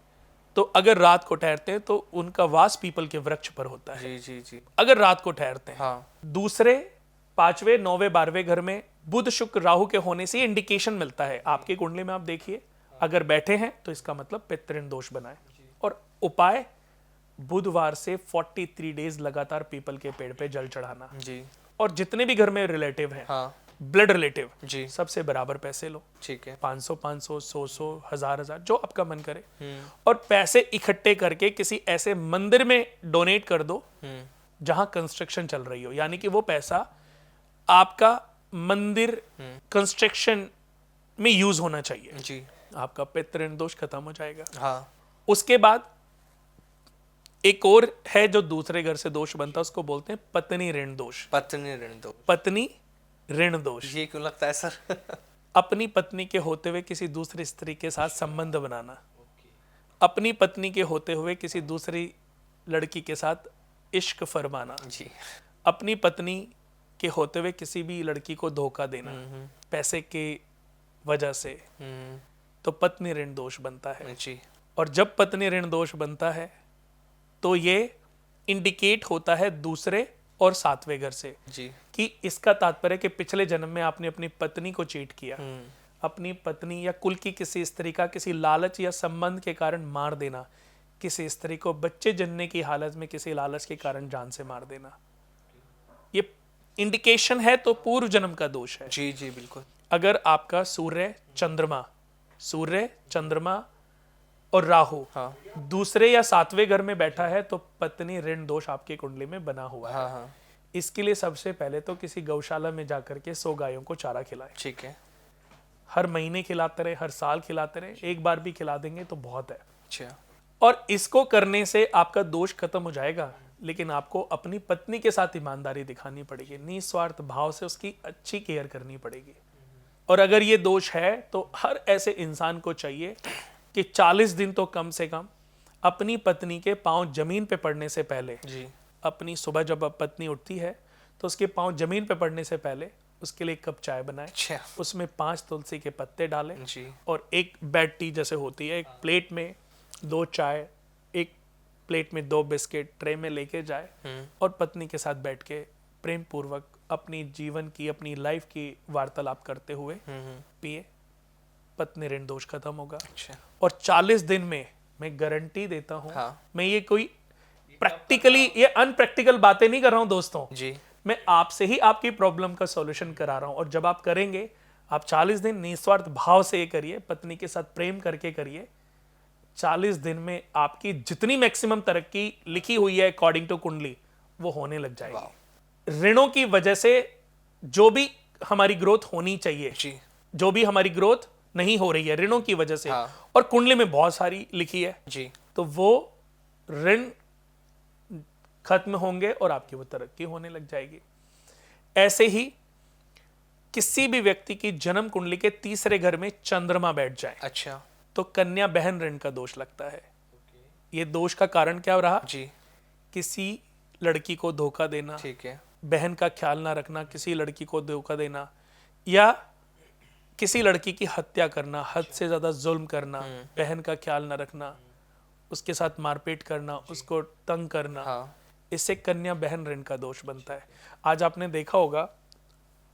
तो अगर रात को ठहरते हैं तो उनका वास पीपल के वृक्ष पर होता है। जी जी जी। अगर रात को ठहरते हैं। हाँ। दूसरे 5वें 9वें 12वें घर में बुध शुक्र राहु के होने से इंडिकेशन मिलता है। आपकी कुंडली में आप देखिए, अगर बैठे हैं तो इसका मतलब पितृ ऋण दोष बना है। और उपाय, बुधवार से 43 डेज लगातार पीपल के पेड़ पे जल चढ़ाना। जी। और जितने भी घर में रिलेटिव हैं, हाँ। ब्लड रिलेटिव, जी। सबसे बराबर पैसे लो। ठीक है। 500 500 100 1000 जो आपका मन करे, और पैसे इकट्ठे करके किसी ऐसे मंदिर में डोनेट कर दो जहां कंस्ट्रक्शन चल रही हो। यानी कि वो पैसा आपका मंदिर कंस्ट्रक्शन में यूज होना चाहिए। जी। आपका पितृ ऋण दोष खत्म हो जाएगा। हाँ। उसके बाद एक और है जो दूसरे घर से दोष बनता है, उसको बोलते हैं पत्नी ऋण दोष। पत्नी ऋण दोष। पत्नी ऋण दोष, ये क्यों लगता है सर? अपनी पत्नी के होते हुए किसी दूसरी स्त्री के साथ संबंध बनाना, अपनी पत्नी के होते हुए किसी दूसरी लड़की के साथ इश्क फरमाना, जी। अपनी पत्नी के होते हुए किसी भी लड़की को धोखा देना पैसे की वजह से, तो पत्नी ऋण दोष बनता है। जी। और जब पत्नी ऋण दोष बनता है तो ये इंडिकेट होता है दूसरे और 7वें घर से, जी। कि इसका तात्पर्य कि पिछले जन्म में आपने अपनी पत्नी को चीट किया। अपनी पत्नी या कुल की किसी स्त्री का किसी लालच या संबंध के कारण मार देना, किसी स्त्री को बच्चे जन्ने की हालत में किसी लालच के कारण जान से मार देना, ये इंडिकेशन है, तो पूर्व जन्म का दोष है। जी जी बिल्कुल। अगर आपका सूर्य चंद्रमा और राहु हाँ। दूसरे या 7वें घर में बैठा है तो पत्नी ऋण दोष आपकी कुंडली में बना हुआ है। हाँ हाँ। इसके लिए सबसे पहले तो किसी गौशाला में जाकर के 100 गायों को चारा खिलाएं। ठीक है। हर महीने खिलाते रहे, हर साल खिलाते रहे, एक बार भी खिला देंगे तो बहुत है। अच्छा। और इसको करने से आपका दोष खत्म हो जाएगा, लेकिन आपको अपनी पत्नी के साथ ईमानदारी दिखानी पड़ेगी, निस्वार्थ भाव से उसकी अच्छी केयर करनी पड़ेगी। और अगर ये दोष है तो हर ऐसे इंसान को चाहिए कि 40 दिन तो कम से कम अपनी पत्नी के पांव जमीन पे पड़ने से पहले, जी। अपनी सुबह जब पत्नी उठती है तो उसके पांव जमीन पे पड़ने से पहले उसके लिए एक कप चाय बनाएं, अच्छा। उसमें 5 तुलसी के पत्ते डालें, जी। और एक बेड टी जैसे होती है, एक प्लेट में 2 चाय, एक प्लेट में 2 बिस्किट ट्रे में लेके जाए और पत्नी के साथ बैठ के प्रेम पूर्वक अपनी जीवन की, अपनी लाइफ की वार्तालाप करते हुए पिए। पत्नी ऋण दोष खत्म होगा। अच्छा। और 40 दिन में मैं गारंटी देता हूं, हाँ। मैं ये कोई प्रैक्टिकली, ये अनप्रैक्टिकल बातें नहीं कर रहा हूं दोस्तों, जी। मैं आपसे ही आपकी प्रॉब्लम का सॉल्यूशन करा रहा हूं। और जब आप करेंगे, आप 40 दिन निस्वार्थ भाव से ये करिए, पत्नी के साथ प्रेम करके करिए, 40 दिन में आपकी जितनी मैक्सिमम तरक्की लिखी हुई है अकॉर्डिंग टू कुंडली, वो होने लग जाएगी। ऋणों की वजह से जो भी हमारी ग्रोथ होनी चाहिए, जी। जो भी हमारी ग्रोथ नहीं हो रही है ऋणों की वजह से, हाँ। और कुंडली में बहुत सारी लिखी है, जी। तो वो ऋण खत्म होंगे और आपकी वो तरक्की होने लग जाएगी। ऐसे ही किसी भी व्यक्ति की जन्म कुंडली के 3रे घर में चंद्रमा बैठ जाए, अच्छा। तो कन्या बहन ऋण का दोष लगता है। ये दोष का कारण क्या रहा? जी। किसी लड़की को धोखा देना, ठीक है। बहन का ख्याल ना रखना, किसी लड़की को धोखा देना, या किसी लड़की की हत्या करना, हद से ज्यादा जुल्म करना, बहन का ख्याल ना रखना, उसके साथ मारपीट करना, उसको तंग करना, हाँ। इससे कन्या बहन ऋण का दोष बनता है। आज आपने देखा होगा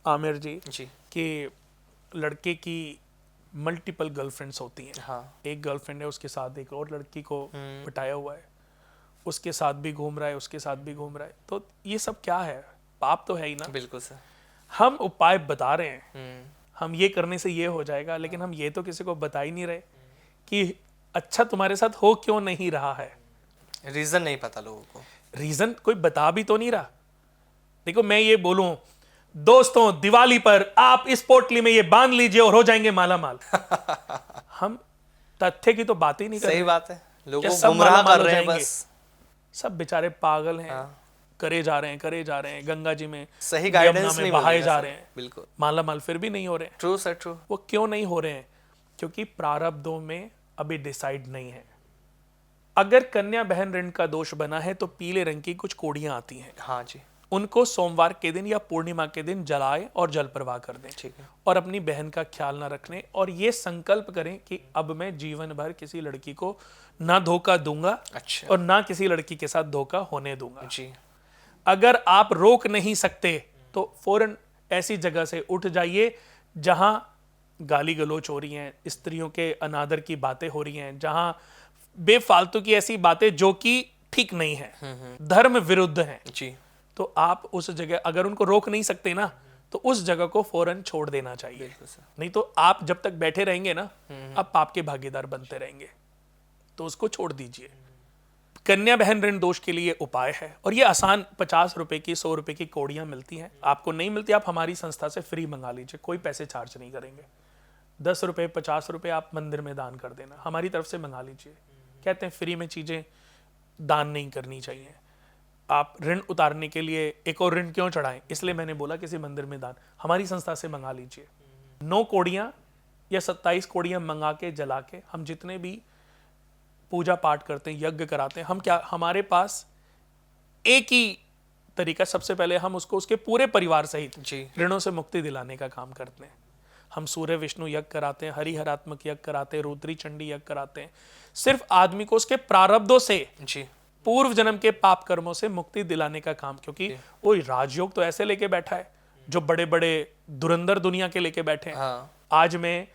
आमिर जी जी। कि लड़के की मल्टीपल गर्लफ्रेंड्स होती हैं। हाँ। एक गर्लफ्रेंड है, उसके साथ एक और लड़की को पटाया हुआ है, उसके साथ भी घूम रहा है, उसके साथ भी घूम रहा है। तो ये सब क्या है? पाप तो है ही ना। बिल्कुल सर। हम उपाय बता रहे हैं, हम ये करने से ये हो जाएगा, लेकिन हम ये तो किसी को बता ही नहीं रहे कि अच्छा तुम्हारे साथ हो क्यों नहीं रहा है। रीजन नहीं पता लोगों को। रीजन कोई बता भी तो नहीं रहा। देखो मैं ये बोलूं दोस्तों दिवाली पर आप इस पोटली में ये बांध लीजिए और हो जाएंगे माला माल। हम तथ्य की तो बात ही नहीं कर सही रहे। बात है, लोगों क्या को सब गुमराह मालामाल कर हो रहे हैं जाएंगे? बस। सब बेचारे पागल हैं। हाँ। करे जा रहे हैं गंगा जी में, सही यमुना गाइडेंस में नहीं बहाए मिलेगा जा सर, रहे हैं, बिल्कुल माला माल फिर भी नहीं हो रहे हैं। True sir, true. वो क्यों नहीं हो रहे हैं? क्योंकि प्रारब्धों में अभी डिसाइड नहीं है। अगर कन्या बहन ऋण का दोष बना है तो पीले रंग की कुछ कोड़ियां आती हैं, हाँ जी, उनको सोमवार के दिन या पूर्णिमा के दिन जलाएं और जल प्रवाह कर दें। ठीक है। और अपनी बहन का ख्याल ना रखने और ये संकल्प करें कि अब मैं जीवन भर किसी लड़की को ना धोखा दूंगा अच्छा और ना किसी लड़की के साथ धोखा होने दूंगा। जी, अगर आप रोक नहीं सकते तो फौरन ऐसी जगह से उठ जाइए जहां गाली गलौच हो रही हैं, स्त्रियों के अनादर की बातें हो रही हैं, जहां बेफालतू की ऐसी बातें जो कि ठीक नहीं है, धर्म विरुद्ध हैं। जी, तो आप उस जगह, अगर उनको रोक नहीं सकते ना, तो उस जगह को फौरन छोड़ देना चाहिए। बिल्कुल सर। नहीं तो आप जब तक बैठे रहेंगे ना, आप पाप के भागीदार बनते रहेंगे। तो उसको छोड़ दीजिए। कन्या बहन ऋण दोष के लिए उपाय है और ये आसान 50 रुपए की 100 रुपए की कौड़ियां मिलती हैं। आपको नहीं मिलती, आप हमारी संस्था से फ्री मंगा लीजिए, कोई पैसे चार्ज नहीं करेंगे। 10 रुपए 50 रुपए आप मंदिर में दान कर देना, हमारी तरफ से मंगा लीजिए। कहते हैं फ्री में चीजें दान नहीं करनी चाहिए। आप ऋण उतारने के लिए एक और ऋण क्यों चढ़ाएं, इसलिए मैंने बोला किसी मंदिर में दान हमारी संस्था से मंगा लीजिए। 9 कौड़ियां या 27 कौड़ियां मंगा के जला के, हम जितने भी पूजा पाठ करते हैं, यज्ञ कराते हैं, हम क्या, हमारे पास एक ही तरीका, सबसे पहले हम उसको उसके पूरे परिवार सहित जी, ऋणों से मुक्ति दिलाने का काम करते हैं। हम सूर्य विष्णु यज्ञ कराते हैं, हरिहरात्मक यज्ञ कराते हैं, रुद्री चंडी यज्ञ कराते हैं। सिर्फ आदमी को उसके प्रारब्धों से, जी, पूर्व जन्म के पाप कर्मों से मुक्ति दिलाने का काम, क्योंकि वो राजयोग तो ऐसे लेके बैठा है जो बड़े बड़े धुरंधर दुनिया के लेके बैठे हैं। हाँ, आज मैं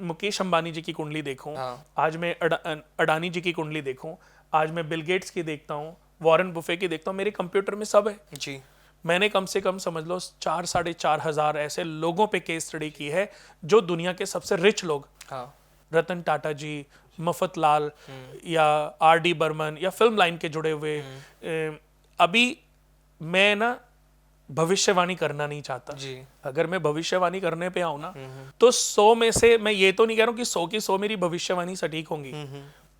मुकेश अंबानी जी की कुंडली देखूं, हाँ, आज मैं अडानी जी की कुंडली देखूं, आज मैं बिल गेट्स की देखता हूं, वॉरेन बुफे की देखता हूं, मेरे कंप्यूटर में सब है। जी, मैंने कम से कम समझ लो 4-4.5 ऐसे लोगों पे केस स्टडी की है जो दुनिया के सबसे रिच लोग, हाँ, रतन टाटा जी, मफत लाल या आर.डी. बर्मन या फिल्म लाइन के जुड़े हुए। अभी मैं ना भविष्यवाणी करना नहीं चाहता। जी, अगर मैं भविष्यवाणी करने पे आऊं ना, तो 100 में से, मैं ये तो नहीं कह रहा हूं कि 100 की 100 मेरी भविष्यवाणी सटीक होंगी,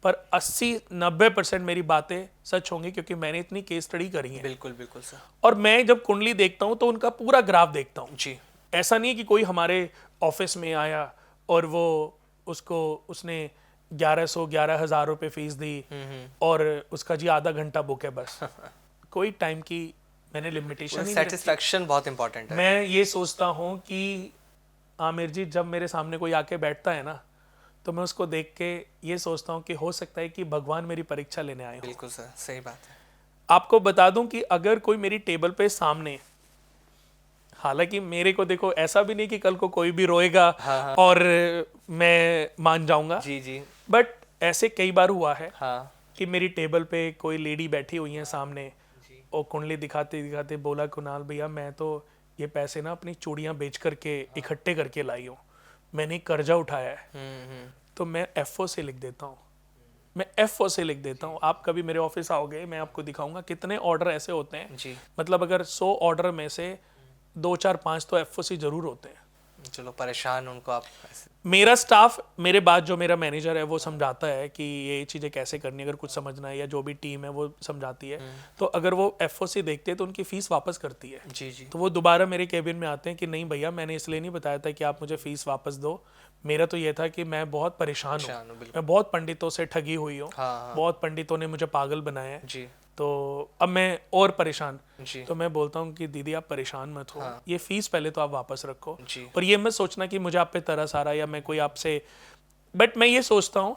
पर 80-90% मेरी बातें सच होंगी, क्योंकि मैंने इतनी केस स्टडी करी है। बिल्कुल बिल्कुल सर। और मैं जब कुंडली देखता हूं तो उनका पूरा ग्राफ देखता हूं। जी, ऐसा नहीं है कि कोई हमारे ऑफिस में आया और वो उसने 11,000 रुपए फीस दी और उसका जी आधा घंटा बुक है बस। कोई टाइम की मैंने लिमिटेशन नहीं रखी। सेटिस्फैक्शन बहुत इंपॉर्टेंट है। मैं ये सोचता हूँ कि आमिर जी, जब मेरे सामने कोई आके बैठता है ना, तो मैं उसको देख के ये सोचता हूँ कि हो सकता है कि भगवान मेरी परीक्षा लेने आए हो। बिल्कुल सर, सही बात है। आपको बता दूं कि अगर कोई मेरी टेबल पे सामने, हालांकि मेरे को देखो ऐसा भी नहीं कि कल को कोई भी रोएगा और मैं मान जाऊंगा, जी, जी, बट ऐसे कई बार हुआ है हाँ, कि मेरी टेबल पे कोई लेडी बैठी हुई है सामने और कुंडली दिखाते दिखाते बोला, कुणाल भैया मैं तो ये पैसे ना अपनी चूड़ियां बेच करके इकट्ठे करके लाई हूँ, मैंने कर्जा उठाया है। तो मैं FO से लिख देता हूँ, मैं FO से लिख देता हूँ। आप कभी मेरे ऑफिस आओगे, मैं आपको दिखाऊंगा कितने ऑर्डर ऐसे होते हैं। जी, मतलब अगर 100 ऑर्डर में से 2-4-5 तो FOC जरूर होते हैं। चलो परेशान उनको आप ऐसे। मेरा स्टाफ, मेरे बाद जो मेरा मैनेजर है वो समझाता है कि ये चीज़ें कैसे करनी है, अगर कुछ समझना है, या जो भी टीम है वो समझाती है। तो अगर वो FOC देखते हैं तो उनकी फीस वापस करती है। जी, जी, तो वो दोबारा मेरे केबिन में आते हैं कि नहीं भैया, मैंने इसलिए नहीं बताया था कि आप मुझे फीस वापस दो, मेरा तो ये था कि मैं बहुत परेशान हूँ, बिल्कुल। मैं बहुत पंडितों से ठगी हुई हूँ, हाँ, बहुत पंडितों ने मुझे पागल बनाया है, जी, तो अब मैं और परेशान। जी, तो मैं बोलता हूँ कि दीदी आप परेशान मत हो, ये फीस पहले तो आप वापस रखो, जी, और ये मत सोचना कि मुझे आप पे तरस आ रहा है या मैं कोई आपसे, बट मैं ये सोचता हूँ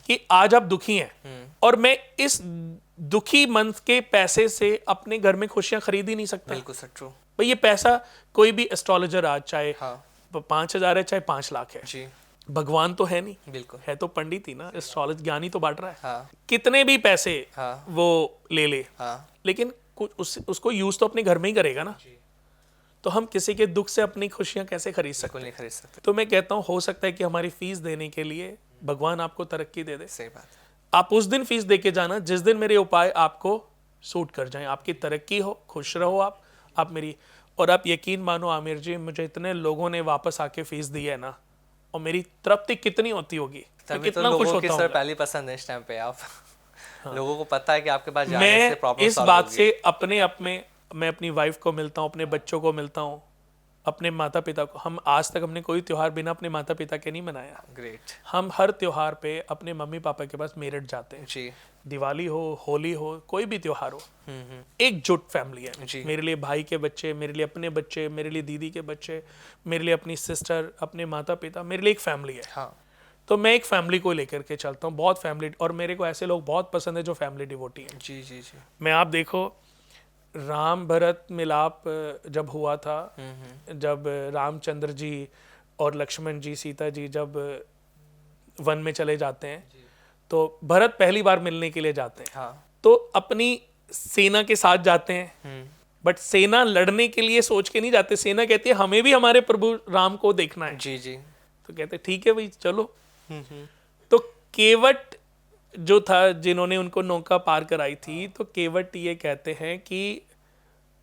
कि आज आप दुखी हैं और मैं इस दुखी मन के पैसे से अपने घर में खुशियां खरीद ही नहीं सकता। बिल्कुल सर, ट्रू। भाई ये पैसा कोई भी एस्ट्रोलॉजर आज चाहे हाँ, 5,000 है चाहे 5 लाख है, जी, भगवान तो है नहीं, बिल्कुल, है तो पंडित ही ना, एस्ट्रोलॉजी ज्ञानी तो बांट रहा है। हाँ, कितने भी पैसे हाँ, वो ले ले, हाँ, लेकिन कुछ उसको यूज तो अपने घर में ही करेगा ना। तो हम किसी के दुख से अपनी खुशियां कैसे खरीद सकते बिल्कुल हैं? नहीं खरीद सकते। तो मैं कहता हूँ हो सकता है कि हमारी फीस देने के लिए भगवान आपको तरक्की दे दे। सही बात है। आप उस दिन फीस दे के जाना जिस दिन मेरे उपाय आपको सूट कर जाएं, आपकी तरक्की हो, खुश रहो आप मेरी। और आप यकीन मानो आमिर जी, मुझे इतने लोगों ने वापस आके फीस दी है ना, और मेरी तृप्ति कितनी होती होगी, मैं तभी तो कितना खुश लोगों की होता सर हूँ। पहली पसंद है इस टाइम पे आप। लोगों को पता है कि आपके पास जाने से मैं प्रॉब्लम इस सॉल्व बात होगी। से अपने आप में, मैं अपनी वाइफ को मिलता हूँ, अपने बच्चों को मिलता हूँ, अपने माता पिता को। हम आज तक हमने कोई त्योहार बिना अपने माता पिता के नहीं मनाया। ग्रेट। हम हर त्योहार पे अपने मम्मी पापा के पास मेरठ जाते हैं। जी। दिवाली हो, होली हो, कोई भी त्योहार हो, हम्म। एकजुट फैमिली है। जी। मेरे लिए भाई के बच्चे, मेरे लिए अपने बच्चे, मेरे लिए दीदी के बच्चे, मेरे लिए अपनी सिस्टर, अपने माता पिता, मेरे लिए एक फैमिली है। हाँ। तो मैं एक फैमिली को लेकर के चलता हूँ, बहुत फैमिली। और मेरे को ऐसे लोग बहुत पसंद है जो फैमिली डिवोटी हैं। जी जी जी। मैं, आप देखो, राम भरत मिलाप जब हुआ था, जब रामचंद्र जी और लक्ष्मण जी, सीता जी जब वन में चले जाते हैं, तो भरत पहली बार मिलने के लिए जाते हैं। हाँ। तो अपनी सेना के साथ जाते हैं, बट सेना लड़ने के लिए सोच के नहीं जाते। सेना कहती है हमें भी हमारे प्रभु राम को देखना है। जी जी। तो कहते ठीक है भाई, चलो। तो केवट जो था, जिन्होंने उनको नौका पार कराई थी, तो केवट ये कहते हैं कि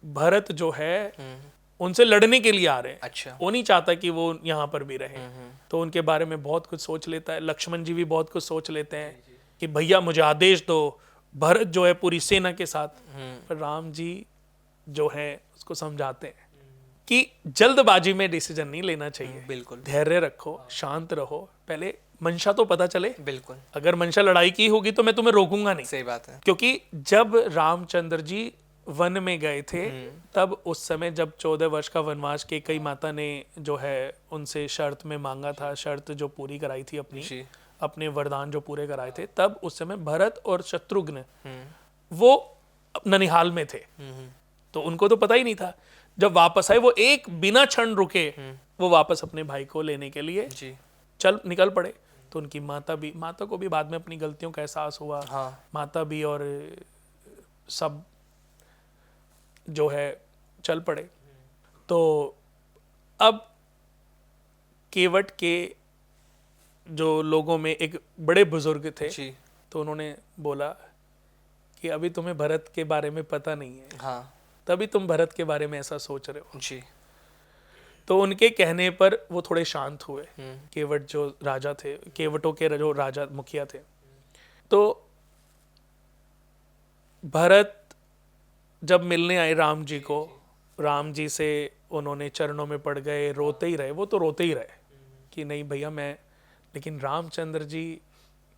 भरत जो है उनसे लड़ने के लिए आ रहे हैं। अच्छा। वो नहीं चाहता कि वो यहाँ पर भी रहे। तो उनके बारे में बहुत कुछ सोच लेता है। लक्ष्मण जी भी बहुत कुछ सोच लेते हैं कि भैया मुझे आदेश दो, भरत जो है पूरी सेना के साथ। पर राम जी जो है उसको समझाते हैं कि जल्दबाजी में डिसीजन नहीं लेना चाहिए। बिल्कुल। धैर्य रखो, शांत रहो, पहले मंशा तो पता चले। बिल्कुल। अगर मंशा लड़ाई की होगी तो मैं तुम्हें रोकूंगा नहीं। सही बात है। क्योंकि जब रामचंद्र जी वन में गए थे, तब उस समय जब 14 वर्ष का वनवास के कई माता ने जो है उनसे शर्त में मांगा था, शर्त जो पूरी कराई थी अपनी, जी। अपने वरदान जो पूरे कराए थे, तब उस समय भरत और शत्रुघ्न वो ननिहाल में थे। तो उनको तो पता ही नहीं था। जब वापस आए, वो एक बिना क्षण रुके वो वापस अपने भाई को लेने के लिए जी। चल निकल पड़े। तो उनकी माता को भी बाद में अपनी गलतियों का एहसास हुआ। हाँ। माता भी और सब जो है चल पड़े। तो अब केवट के जो लोगों में एक बड़े बुजुर्ग थे, जी। तो उन्होंने बोला कि अभी तुम्हें भरत के बारे में पता नहीं है, हाँ। तभी तुम भरत के बारे में ऐसा सोच रहे हो। जी। तो उनके कहने पर वो थोड़े शांत हुए। केवट जो राजा थे, केवटों के जो राजा मुखिया थे। तो भरत जब मिलने आए राम जी को, राम जी से उन्होंने चरणों में पड़ गए, रोते ही रहे। वो तो रोते ही रहे कि नहीं भैया मैं, लेकिन रामचंद्र जी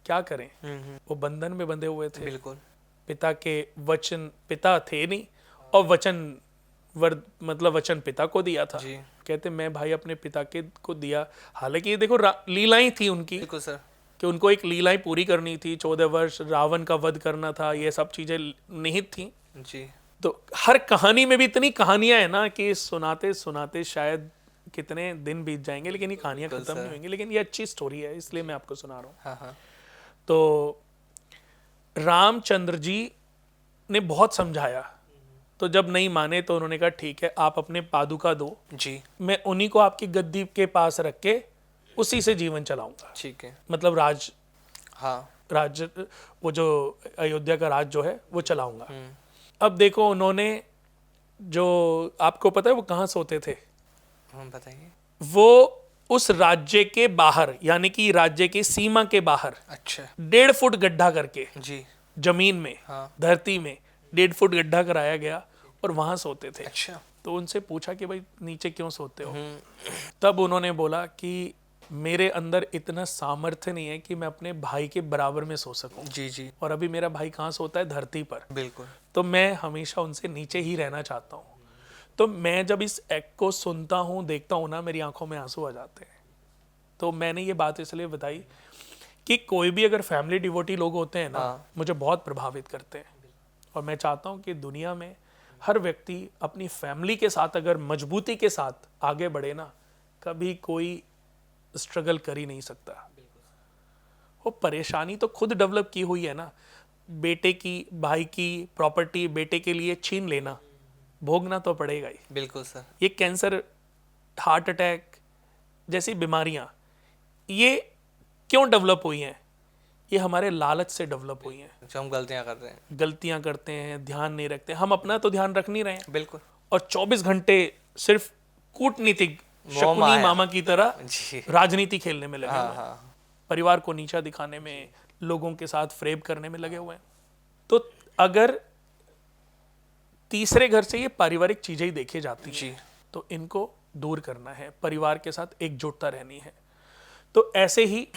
क्या करें, वो बंधन में बंधे हुए थे। बिल्कुल। पिता के वचन, पिता थे नहीं, और वचन मतलब वचन पिता को दिया था। जी। कहते मैं भाई अपने पिता के को दिया। हालांकि ये देखो लीलाएं थी उनकी, बिल्कुल सर। कि उनको एक लीलाएं पूरी करनी थी। 14 वर्ष रावण का वध करना था, ये सब चीजें निहित थी। जी। तो हर कहानी में भी इतनी कहानियां है ना कि सुनाते सुनाते शायद कितने दिन बीत जाएंगे, लेकिन ये कहानियां खत्म नहीं होंगी। लेकिन ये अच्छी स्टोरी है, इसलिए मैं आपको सुना रहा हूँ। हाँ हाँ। तो रामचंद्र जी ने बहुत समझाया, तो जब नहीं माने तो उन्होंने कहा ठीक है, आप अपने पादुका दो, जी। मैं उन्हीं को आपकी गद्दी के पास रख के उसी से जीवन चलाऊंगा। ठीक है। मतलब हाँ। वो जो अयोध्या का राज जो है वो चलाऊंगा। अब देखो उन्होंने, जो आपको पता है वो कहाँ सोते थे? हम बताइए। वो उस राज्य के बाहर, यानी कि राज्य की सीमा के बाहर अच्छा। 1.5 फुट गड्ढा करके जी। जमीन में, हाँ। धरती में 1.5 फुट गड्ढा कराया गया और वहां सोते थे। अच्छा। तो उनसे पूछा कि भाई नीचे क्यों सोते हो? तब उन्होंने बोला कि मेरे अंदर इतना सामर्थ्य नहीं है कि मैं अपने भाई के बराबर में सो सकूं। जी जी। और अभी मेरा भाई कहाँ सोता है? धरती पर। बिल्कुल। तो मैं हमेशा उनसे नीचे ही रहना चाहता हूँ। तो मैं जब इस एक्ट को सुनता हूँ, देखता हूँ ना, मेरी आंखों में आंसू आ जाते हैं। तो मैंने ये बात इसलिए बताई कि कोई भी अगर फैमिली डिवोटी लोग होते हैं ना, मुझे बहुत प्रभावित करते हैं। और मैं चाहता हूँ कि दुनिया में हर व्यक्ति अपनी फैमिली के साथ अगर मजबूती के साथ आगे बढ़े ना, कभी कोई स्ट्रगल कर ही नहीं सकता। वो परेशानी तो खुद डेवलप की हुई है ना। बेटे की, भाई की प्रॉपर्टी बेटे के लिए छीन लेना, भोगना तो पड़ेगा ही। बिल्कुल सर। ये कैंसर, हार्ट अटैक जैसी बीमारियां, ये क्यों डेवलप हुई हैं? ये हमारे लालच से डेवलप हुई हैं। जो हम गलतियां कर रहे हैं। गलतियां करते हैं, ध्यान नहीं रखते। हम अपना तो ध्यान रख नहीं रहे हैं, बिल्कुल। और 24 घंटे सिर्फ कूटनीतिक शकुनी माया। मामा की तरह जी। राजनीति खेलने में लगे हुए हैं। हाँ। परिवार को नीचा दिखाने में, लोगों के साथ फ्रेब करने में लगे हुए हैं। तो अगर तीसरे घर से ये पारिवारिक चीजें ही देखी जाती जी। हैं तो इनको दूर करना है, परिवार के साथ एकजुटता रहनी है। तो ऐसे ही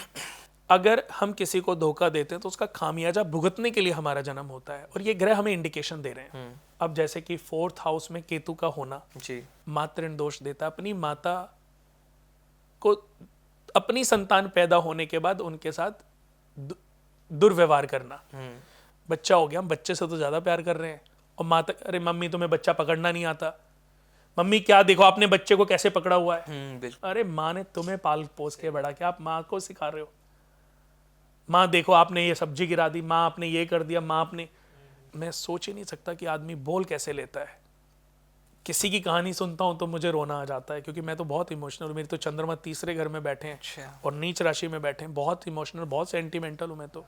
अगर हम किसी को धोखा देते हैं तो उसका खामियाजा भुगतने के लिए हमारा जन्म होता है, और ये ग्रह हमें इंडिकेशन दे रहे हैं। अब जैसे कि 4th हाउस में केतु का होना जी। मातृण दोष देता है। अपनी माता को अपनी संतान पैदा होने के बाद उनके साथ दुर्व्यवहार करना। बच्चा हो गया, हम बच्चे से तो ज्यादा प्यार कर रहे हैं, और माता, अरे मम्मी तुम्हें बच्चा पकड़ना नहीं आता, मम्मी क्या देखो आपने बच्चे को कैसे पकड़ा हुआ है। बिल्कुल। अरे माँ ने तुम्हें पाल पोस के बड़ा किया, आप माँ को सिखा रहे हो। माँ देखो आपने ये सब्जी गिरा दी, माँ आपने ये कर दिया, माँ आपने, मैं सोच ही नहीं सकता कि आदमी बोल कैसे लेता है। किसी की कहानी सुनता हूं तो मुझे रोना आ जाता है, क्योंकि मैं तो बहुत इमोशनल हूँ। मेरी तो चंद्रमा तीसरे घर में बैठे हैं अच्छा। और नीच राशि में बैठे हैं। बहुत इमोशनल, बहुत सेंटिमेंटल हूँ मैं तो।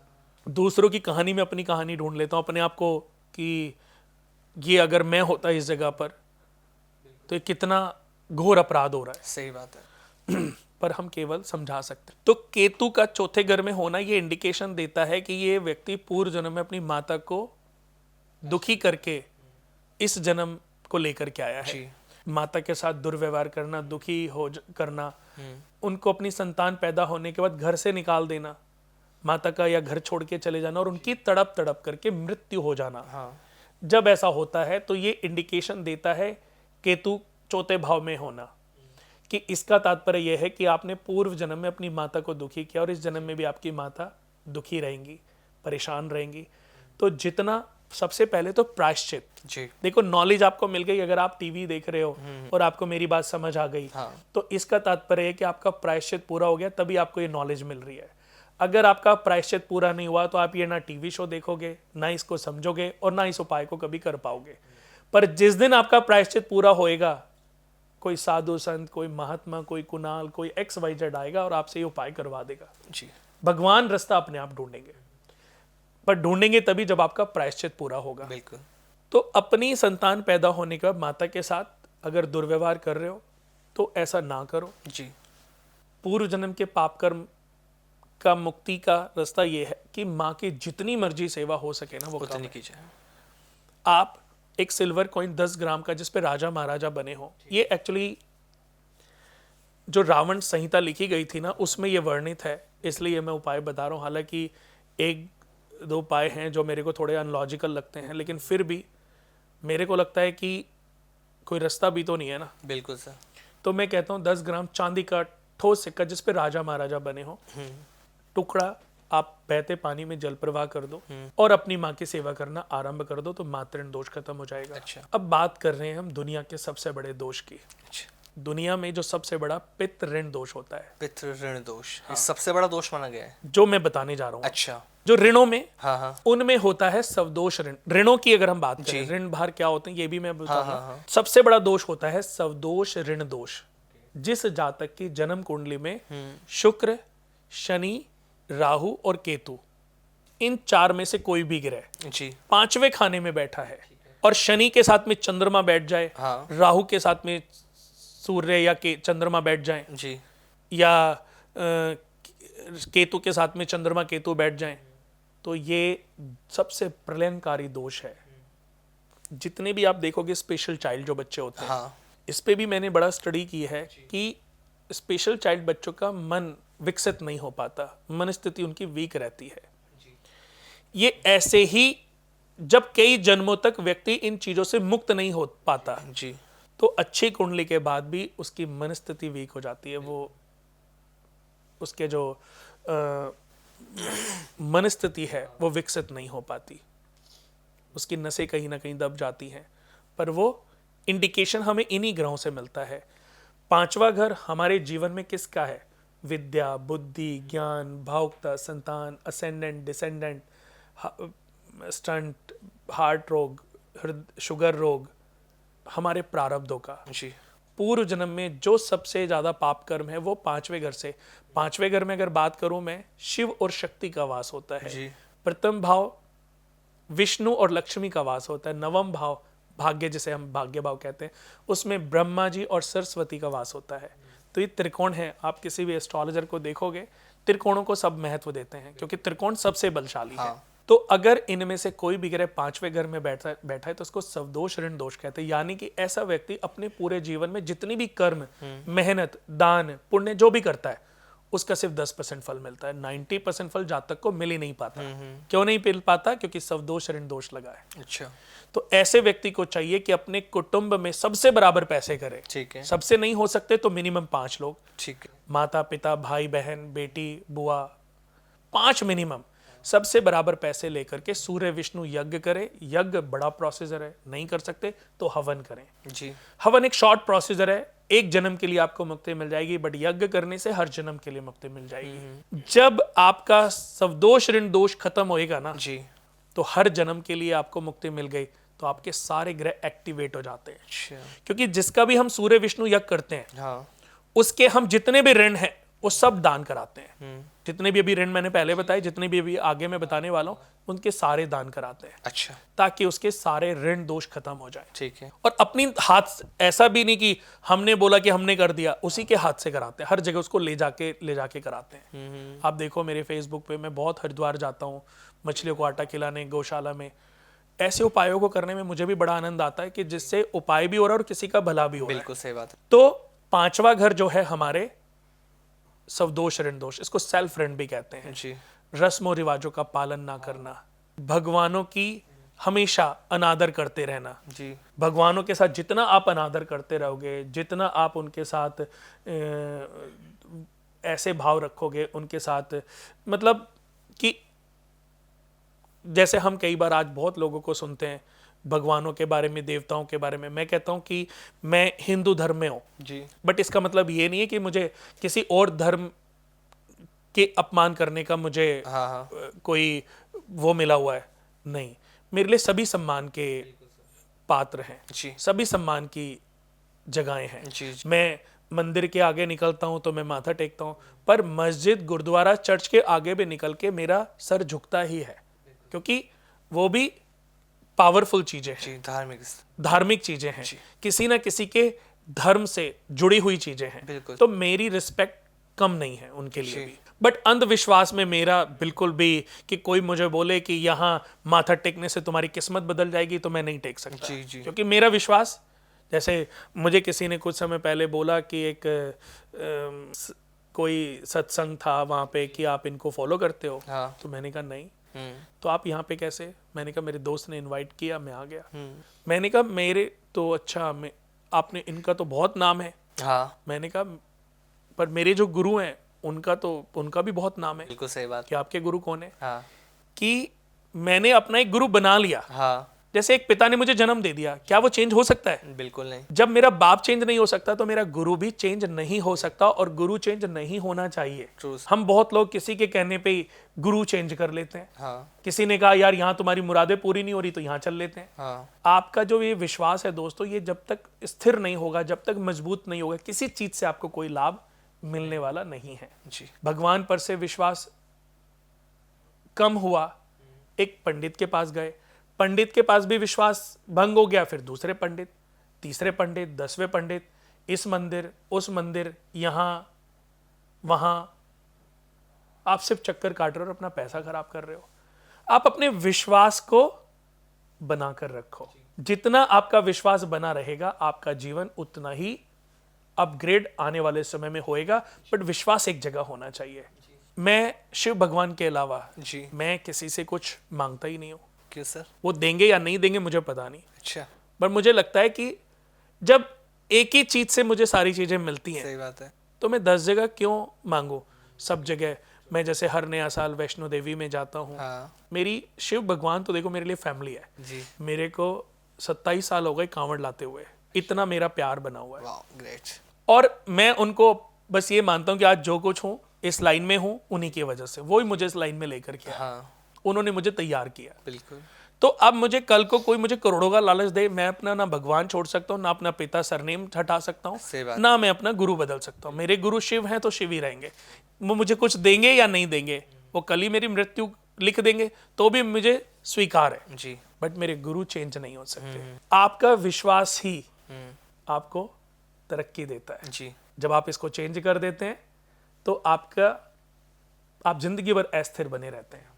दूसरों की कहानी में अपनी कहानी ढूंढ लेता हूँ अपने आप को, कि ये अगर मैं होता इस जगह पर तो ये कितना घोर अपराध हो रहा है। सही बात है। पर हम केवल समझा सकते हैं। तो केतु का चौथे घर में होना ये इंडिकेशन देता है कि ये व्यक्ति पूर्व जन्म में अपनी माता को दुखी करके इस जन्म को लेकर के आया है। जी। माता के साथ दुर्व्यवहार करना, दुखी करना, उनको अपनी संतान पैदा होने के बाद घर से निकाल देना, माता का या घर छोड़ के चले जाना, और उनकी तड़प तड़प करके मृत्यु हो जाना। हाँ। जब ऐसा होता है तो ये इंडिकेशन देता है केतु चौथे भाव में होना, कि इसका तात्पर्य यह है कि आपने पूर्व जन्म में अपनी माता को दुखी किया, और इस जन्म में भी आपकी माता दुखी रहेंगी, परेशान रहेंगी। तो जितना, सबसे पहले तो प्रायश्चित। जी। देखो नॉलेज आपको मिल गई, अगर आप टीवी देख रहे हो और आपको मेरी बात समझ आ गई, हाँ। तो इसका तात्पर्य है कि आपका प्रायश्चित पूरा हो गया, तभी आपको ये नॉलेज मिल रही है। अगर आपका प्रायश्चित पूरा नहीं हुआ तो आप ये ना टीवी शो देखोगे, ना इसको समझोगे, और ना इस उपाय को कभी कर पाओगे। पर जिस दिन आपका प्रायश्चित पूरा होएगा, कोई साधु संत, कोई महात्मा, कोई कुणाल, कोई XYZ आएगा और आपसे ये उपाय करवा देगा। जी। भगवान रास्ता अपने आप ढूंढेंगे, पर ढूंढेंगे तभी जब आपका प्रायश्चित पूरा होगा। बिल्कुल। तो अपनी संतान पैदा होने के बाद माता के साथ अगर दुर्व्यवहार कर रहे हो तो ऐसा ना करो। जी। पूर्व जन्म के पाप कर्म का मुक्ति का रास्ता ये है कि माँ की जितनी मर्जी सेवा हो सके ना वो उतनी कीजिए। आप एक सिल्वर कॉइन 10 ग्राम का जिस पे राजा महाराजा बने हो, ये एक्चुअली जो रावण संहिता लिखी गई थी ना उसमें ये वर्णित है, इसलिए मैं उपाय बता रहा हूँ। हालांकि एक दो उपाय हैं जो मेरे को थोड़े अनलॉजिकल लगते हैं, लेकिन फिर भी मेरे को लगता है कि कोई रास्ता भी तो नहीं है ना। बिल्कुल सर। तो मैं कहता हूँ 10 ग्राम चांदी का ठोस सिक्का जिस पे राजा महाराजा बने हो, टुकड़ा आप बहते पानी में जल प्रवाह कर दो और अपनी माँ की सेवा करना आरंभ कर दो, तो मातृण दोष खत्म हो जाएगा। अच्छा। अब बात कर रहे हैं हम दुनिया के सबसे बड़े दोष की। अच्छा। दुनिया में जो सबसे बड़ा पितृ ऋण दोष होता है, पितृ ऋण दोष, ये सबसे बड़ा दोष माना गया है। जो मैं बताने जा रहा हूँ। अच्छा। जो ऋणों में, हाँ। उनमें होता है सवदोष ऋण। ऋणों की अगर हम बात करें, जी। ऋण भार क्या होते हैं ये भी मैं बताऊंगा। हाँ। सबसे बड़ा दोष होता है सवदोष ऋण दोष। जिस जातक की जन्म कुंडली में शुक्र, शनि, राहु और केतु, इन चार में से कोई भी ग्रह जी। 5वें खाने में बैठा है, और शनि के साथ में चंद्रमा बैठ जाए, हाँ। राहु के साथ में सूर्य या चंद्रमा बैठ जाए, जी। या केतु के साथ में चंद्रमा केतु बैठ जाएं, तो ये सबसे प्रलयंकारी दोष है। जितने भी आप देखोगे स्पेशल चाइल्ड जो बच्चे होते हैं, हाँ। इस पे भी मैंने बड़ा स्टडी की है कि स्पेशल चाइल्ड बच्चों का मन विकसित नहीं हो पाता, मन स्थिति उनकी वीक रहती है। ये ऐसे ही जब कई जन्मों तक व्यक्ति इन चीजों से मुक्त नहीं हो पाता, जी। तो अच्छी कुंडली के बाद भी उसकी मन स्थिति वीक हो जाती है। वो उसके जो मन स्थिति है वो विकसित नहीं हो पाती, उसकी नसें कहीं ना कहीं दब जाती हैं। पर वो इंडिकेशन हमें इन्हीं ग्रहों से मिलता है। 5वां घर हमारे जीवन में किसका है? विद्या, बुद्धि, ज्ञान, भावुकता, संतान, असेंडेंट, डिसेंडेंट, स्टंट, हार्ट रोग, शुगर रोग, हमारे प्रारब्धों का। जी। पूर्व जन्म में जो सबसे ज्यादा पाप कर्म है वो 5वें घर से। 5वें घर में अगर बात करूं मैं, शिव और शक्ति का वास होता है। जी। प्रथम भाव विष्णु और लक्ष्मी का वास होता है। 9वां भाव भाग्य, जिसे हम भाग्य भाव कहते हैं, उसमें ब्रह्मा जी और सरस्वती का वास होता है। तो ये त्रिकोण है, आप किसी भी एस्ट्रोलॉजर को देखोगे त्रिकोणों को सब महत्व देते हैं क्योंकि त्रिकोण सबसे बलशाली है। तो अगर इनमें से कोई भी ग्रह 5वें घर में बैठा है तो उसको सवदोष ऋण दोष कहते हैं। यानी कि ऐसा व्यक्ति अपने पूरे जीवन में जितनी भी कर्म, मेहनत, दान, पुण्य जो भी करता है उसका सिर्फ 10% फल मिलता है, 90% फल जातक को मिल ही नहीं पाता। क्यों नहीं मिल पाता? क्योंकि सवदोष ऋण दोष लगा है। अच्छा। तो ऐसे व्यक्ति को चाहिए कि अपने कुटुंब में सबसे बराबर पैसे करे। ठीक है। सबसे नहीं हो सकते तो मिनिमम 5 लोग, ठीक है। माता पिता, भाई बहन, बेटी, बुआ, 5 मिनिमम सबसे बराबर पैसे लेकर के सूर्य विष्णु यज्ञ करे। यज्ञ बड़ा प्रोसीजर है, नहीं कर सकते तो हवन करें। जी। हवन एक शॉर्ट प्रोसीजर है, एक जन्म के लिए आपको मुक्ति मिल जाएगी, बट यज्ञ करने से हर जन्म के लिए मुक्ति मिल जाएगी। जब आपका सवदोष ऋण दोष खत्म होएगा ना जी, तो हर जन्म के लिए आपको मुक्ति मिल गई, तो आपके सारे ग्रह एक्टिवेट हो जाते हैं। अच्छा। क्योंकि जिसका भी हम सूर्य विष्णु यज्ञ करते हैं, हाँ, उसके हम जितने भी ऋण हैं वो सब दान कराते हैं। जितने भी अभी ऋण मैंने पहले बताए, जितने भी अभी आगे मैं बताने वाला हूं, उनके सारे दान कराते हैं। अच्छा। ताकि उसके सारे ऋण दोष खत्म हो जाए। ठीक है। और अपनी हाथ, ऐसा भी नहीं कि हमने बोला कि हमने कर दिया, उसी के हाथ से कराते हैं। हर जगह उसको ले जाके कराते हैं। आप देखो मेरे फेसबुक पे, मैं बहुत हरिद्वार जाता हूँ मछलियों को आटा खिलाने, गौशाला में। ऐसे उपायों को करने में मुझे भी बड़ा आनंद आता है कि जिससे उपाय भी हो रहा है और किसी का भला भी हो रहा है। बिल्कुल सही बात है। तो 5वां घर जो है हमारे सवदोष ऋण दोष, इसको सेल्फ ऋण भी कहते हैं। जी। रस्मों रिवाजों का पालन ना करना, भगवानों की हमेशा अनादर करते रहना। जी। भगवानों के साथ जितना आप अनादर करते रहोगे, जितना आप उनके साथ ऐसे भाव रखोगे उनके साथ, मतलब कि जैसे हम कई बार आज बहुत लोगों को सुनते हैं भगवानों के बारे में, देवताओं के बारे में। मैं कहता हूं कि मैं हिंदू धर्म में हूं, जी। बट इसका मतलब ये नहीं है कि मुझे किसी और धर्म के अपमान करने का मुझे हाँ। कोई वो मिला हुआ है। नहीं, मेरे लिए सभी सम्मान के पात्र हैं। जी। सभी सम्मान की जगहें हैं। जी। मैं मंदिर के आगे निकलता हूं तो मैं माथा टेकता हूं, पर मस्जिद, गुरुद्वारा, चर्च के आगे भी निकल के मेरा सर झुकता ही है, क्योंकि वो भी पावरफुल चीजें हैं। जी, धार्मिक चीजें हैं, किसी ना किसी के धर्म से जुड़ी हुई चीजें हैं। बिल्कुल। तो मेरी रिस्पेक्ट कम नहीं है उनके लिए भी। बट अंधविश्वास में मेरा बिल्कुल भी कि कोई मुझे बोले कि यहाँ माथा टेकने से तुम्हारी किस्मत बदल जाएगी, तो मैं नहीं टेक सकता। जी, जी। क्योंकि मेरा विश्वास, जैसे मुझे किसी ने कुछ समय पहले बोला कि एक कोई सत्संग था वहाँ पे कि आप इनको फॉलो करते हो। हाँ। तो मैंने कहा नहीं। तो आप यहाँ पे कैसे? मैंने कहा मेरे दोस्त ने इनवाइट किया, मैं आ गया। मैंने कहा मेरे तो अच्छा, आपने, इनका तो बहुत नाम है। हाँ। मैंने कहा पर मेरे जो गुरु हैं उनका भी बहुत नाम है। बिल्कुल सही बात। कि आपके गुरु कौन है? हाँ। कि मैंने अपना एक गुरु बना लिया। हाँ। जैसे एक पिता ने मुझे जन्म दे दिया, क्या वो चेंज हो सकता है? बिल्कुल नहीं। जब मेरा बाप चेंज नहीं हो सकता तो मेरा गुरु भी चेंज नहीं हो सकता, और गुरु चेंज नहीं होना चाहिए। True. हम बहुत लोग किसी के कहने पे ही गुरु चेंज कर लेते हैं। हाँ। किसी ने कहा यार यहाँ तुम्हारी मुरादें पूरी नहीं हो रही, तो यहाँ चल लेते हैं। हाँ। आपका जो ये विश्वास है दोस्तों, ये जब तक स्थिर नहीं होगा, जब तक मजबूत नहीं होगा, किसी चीज से आपको कोई लाभ मिलने वाला नहीं है। जी। भगवान पर से विश्वास कम हुआ, एक पंडित के पास गए, पंडित के पास भी विश्वास भंग हो गया, फिर दूसरे पंडित, तीसरे पंडित, 10वें पंडित, इस मंदिर, उस मंदिर, यहाँ वहाँ, आप सिर्फ चक्कर काट रहे हो और अपना पैसा खराब कर रहे हो। आप अपने विश्वास को बनाकर रखो। जितना आपका विश्वास बना रहेगा, आपका जीवन उतना ही अपग्रेड आने वाले समय में होएगा। बट विश्वास एक जगह होना चाहिए। मैं शिव भगवान के अलावा जी। मैं किसी से कुछ मांगता ही नहीं हूँ। क्यों सर? वो देंगे या नहीं देंगे मुझे पता नहीं। अच्छा। पर मुझे लगता है कि जब एक ही चीज से मुझे सारी चीजें मिलती हैं, सही बात है, तो मैं 10 जगह क्यों मांगू? सब जगह मैं जैसे हर नया साल वैष्णो देवी में जाता हूँ। हाँ। मेरी शिव भगवान तो देखो मेरे लिए फैमिली है। जी। मेरे को 27 साल हो गए कांवड़ लाते हुए, इतना मेरा प्यार बना हुआ है। वाह, ग्रेट। और मैं उनको बस ये मानता हूँ कि आज जो कुछ हूँ, इस लाइन में हूँ, उन्हीं की वजह से। वो ही मुझे इस लाइन में लेकर के आए। हाँ। उन्होंने मुझे तैयार किया। बिल्कुल। तो अब मुझे कल को कोई मुझे करोड़ों का लालच दे, मैं अपना ना भगवान छोड़ सकता हूँ, ना अपना पिता सरनेम हटा सकता हूँ, ना मैं अपना गुरु बदल सकता हूँ। मेरे गुरु शिव हैं तो शिव ही रहेंगे। वो मुझे कुछ देंगे या नहीं देंगे, वो कल ही मेरी मृत्यु लिख देंगे तो भी मुझे स्वीकार है। जी। बट मेरे गुरु चेंज नहीं हो सकते। आपका विश्वास ही आपको तरक्की देता है। जी। जब आप इसको चेंज कर देते हैं तो आप जिंदगी भर अस्थिर बने रहते हैं।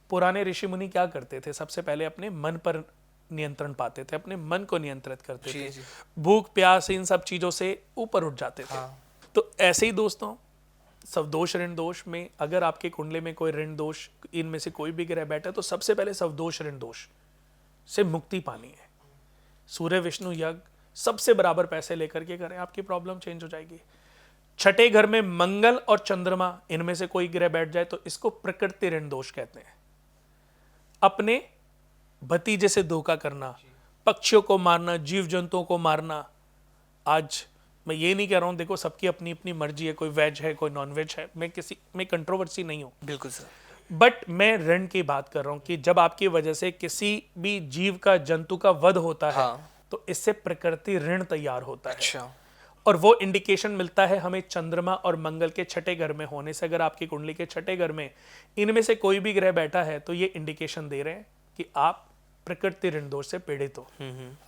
पुराने ऋषि मुनि क्या करते थे? सबसे पहले अपने मन पर नियंत्रण पाते थे, अपने मन को नियंत्रित करते जी, थे। जी। भूख प्यास इन सब चीजों से ऊपर उठ जाते थे। हाँ। तो ऐसे ही दोस्तों, सवदोष ऋण दोष में अगर आपके कुंडली में कोई ऋण दोष इनमें से कोई भी ग्रह बैठा है तो सबसे पहले सवदोष ऋण दोष से मुक्ति पानी है। सूर्य विष्णु यज्ञ सबसे बराबर पैसे लेकर के करें, आपकी प्रॉब्लम चेंज हो जाएगी। छठे घर में मंगल और चंद्रमा इनमें से कोई ग्रह बैठ जाए तो इसको प्रकृति ऋण दोष कहते हैं। अपने भतीजे से धोखा करना, पक्षियों को मारना, जीव जंतुओं को मारना। आज मैं ये नहीं कह रहा हूं, देखो सबकी अपनी अपनी मर्जी है, कोई वेज है कोई नॉन वेज है, मैं किसी में कंट्रोवर्सी नहीं हूं, बिल्कुल सर। बट मैं ऋण की बात कर रहा हूं कि जब आपकी वजह से किसी भी जीव का, जंतु का वध होता है, हाँ। तो इससे प्रकृति ऋण तैयार होता है। अच्छा। और वो इंडिकेशन मिलता है हमें चंद्रमा और मंगल के छठे घर में होने से। अगर आपकी कुंडली के छठे घर में इनमें से कोई भी ग्रह बैठा है तो ये इंडिकेशन दे रहे हैं कि आप प्रकृति ऋण दोष से पीड़ित हो।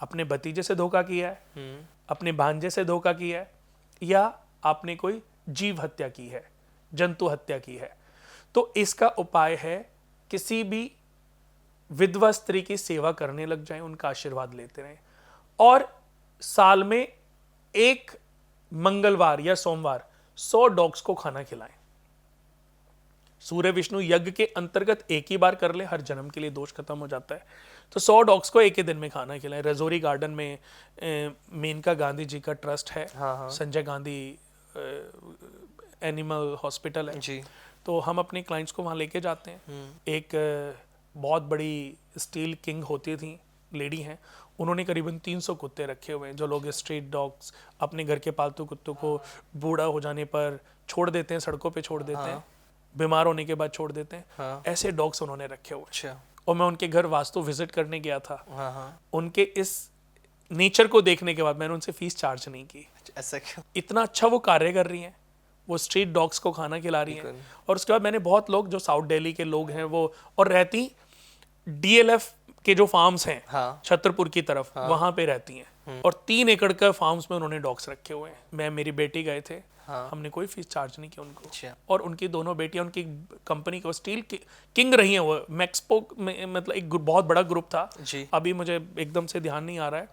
अपने भतीजे से धोखा किया है, अपने भांजे से धोखा किया है, या आपने कोई जीव हत्या की है, जंतु हत्या की है, तो इसका उपाय है किसी भी विधवा स्त्री की सेवा करने लग जाएं, उनका आशीर्वाद लेते रहें, और साल में एक मंगलवार या सोमवार 100 डॉग्स को खाना खिलाएं। सूर्य विष्णु यज्ञ के अंतर्गत एक ही बार कर ले, हर जन्म के लिए दोष खत्म हो जाता है। तो 100 डॉग्स को एक ही दिन में खाना खिलाएं। रजौरी गार्डन में मेनका गांधी जी का ट्रस्ट है। हाँ। संजय गांधी एनिमल हॉस्पिटल है जी। तो हम अपने क्लाइंट्स को वहाँ लेके जाते हैं। एक बहुत बड़ी स्टील किंग होती थी, लेडी हैं, उन्होंने करीबन 300 कुत्ते रखे हुए हैं। जो लोग स्ट्रीट डॉग्स अपने घर के पालतू कुत्तों को बूढ़ा हो जाने पर छोड़ देते हैं, सड़कों पे छोड़ देते हैं, बीमार होने के बाद छोड़ देते हैं, हाँ। ऐसे डॉग्स उन्होंने रखे हुए। अच्छा। और मैं उनके घर वास्तु विजिट करने गया था। हाँ। उनके इस नेचर को देखने के बाद मैंने उनसे फीस चार्ज नहीं की। ऐसा क्यों? इतना अच्छा वो कार्य कर रही हैं, वो स्ट्रीट डॉग्स को खाना खिला रही हैं। और उसके बाद मैंने बहुत लोग जो साउथ दिल्ली के लोग हैं वो, और रहती DLF के जो फार्म्स हैं, हाँ। छतरपुर की तरफ, वहां पे रहती हैं, और 3 एकड़ का फार्म्स में उन्होंने डॉग्स रखे हुए हैं। मैं, मेरी बेटी गए थे, हाँ। हमने कोई फीस चार्ज नहीं किया उनको। अच्छा। और उनकी दोनों बेटियां उनकी कंपनी को स्टील किंग रही हैं। वो मैक्सपो में, मतलब एक बहुत बड़ा ग्रुप था जी। अभी मुझे एकदम से ध्यान नहीं आ रहा है,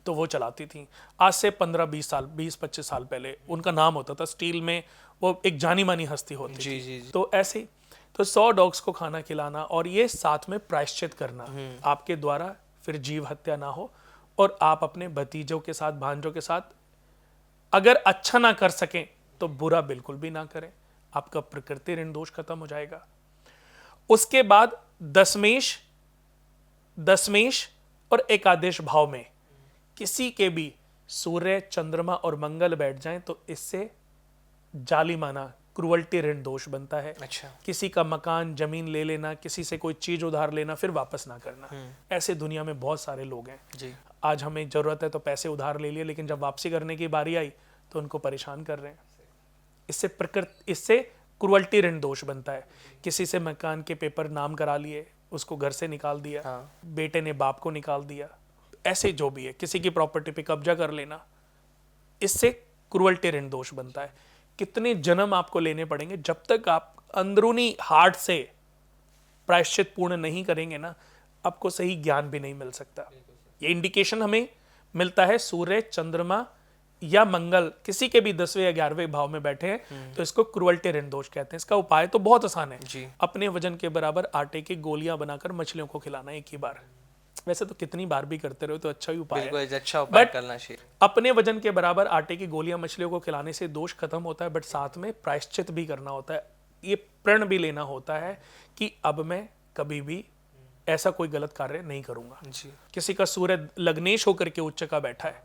तो वो चलाती थी। आज से 15-20 साल, 20-25 साल पहले उनका नाम होता था स्टील में, वो एक जानी मानी हस्ती होती जी, थी। जी, जी। तो ऐसे ही, तो 100 डॉग्स को खाना खिलाना और ये साथ में प्रायश्चित करना, आपके द्वारा फिर जीव हत्या ना हो, और आप अपने भतीजों के साथ, भांजों के साथ अगर अच्छा ना कर सकें तो बुरा बिल्कुल भी ना करें, आपका प्रकृति ऋण दोष खत्म हो जाएगा। उसके बाद दशमेश और एकादश भाव में किसी के भी सूर्य, चंद्रमा और मंगल बैठ जाएं तो इससे जालिमाना क्रुअल्टी ऋण दोष बनता है। अच्छा। किसी का मकान, जमीन ले लेना, किसी से कोई चीज उधार लेना फिर वापस ना करना। ऐसे दुनिया में बहुत सारे लोग हैं। जी। आज हमें जरूरत है तो पैसे उधार ले लिए, लेकिन जब वापसी करने की बारी आई तो उनको परेशान कर रहे हैं। इससे क्रुअल्टी ऋण दोष बनता है। किसी से मकान के पेपर नाम करा लिए, उसको घर से निकाल दिया, हाँ। बेटे ने बाप को निकाल दिया, ऐसे जो भी है, किसी की प्रॉपर्टी पे कब्जा कर लेना, इससे क्रुअल्टी ऋण दोष बनता है। कितने जन्म आपको लेने पड़ेंगे जब तक आप अंदरूनी हार्ट से प्रायश्चित पूर्ण नहीं करेंगे ना, आपको सही ज्ञान भी नहीं मिल सकता। ये इंडिकेशन हमें मिलता है सूर्य, चंद्रमा या मंगल किसी के भी 10वें या 11वें भाव में बैठे हैं तो इसको क्रुअल्टी ऋण दोष कहते हैं। इसका उपाय तो बहुत आसान है जी। अपने वजन के बराबर आटे की गोलियां बनाकर मछलियों को खिलाना एक ही बार। वैसे तो कितनी बार भी करते रहो तो अच्छा ही उपाय है, बिल्कुल अच्छा उपाय But करना चाहिए। अपने वजन के बराबर आटे की गोलियां मछलियों को खिलाने से दोष खत्म होता है, बट साथ में प्रायश्चित भी करना होता है। ये प्रण भी लेना होता है कि अब मैं कभी भी ऐसा कोई गलत कार्य नहीं करूंगा। जी। किसी का सूर्य लग्नेश होकर के उच्च का बैठा है,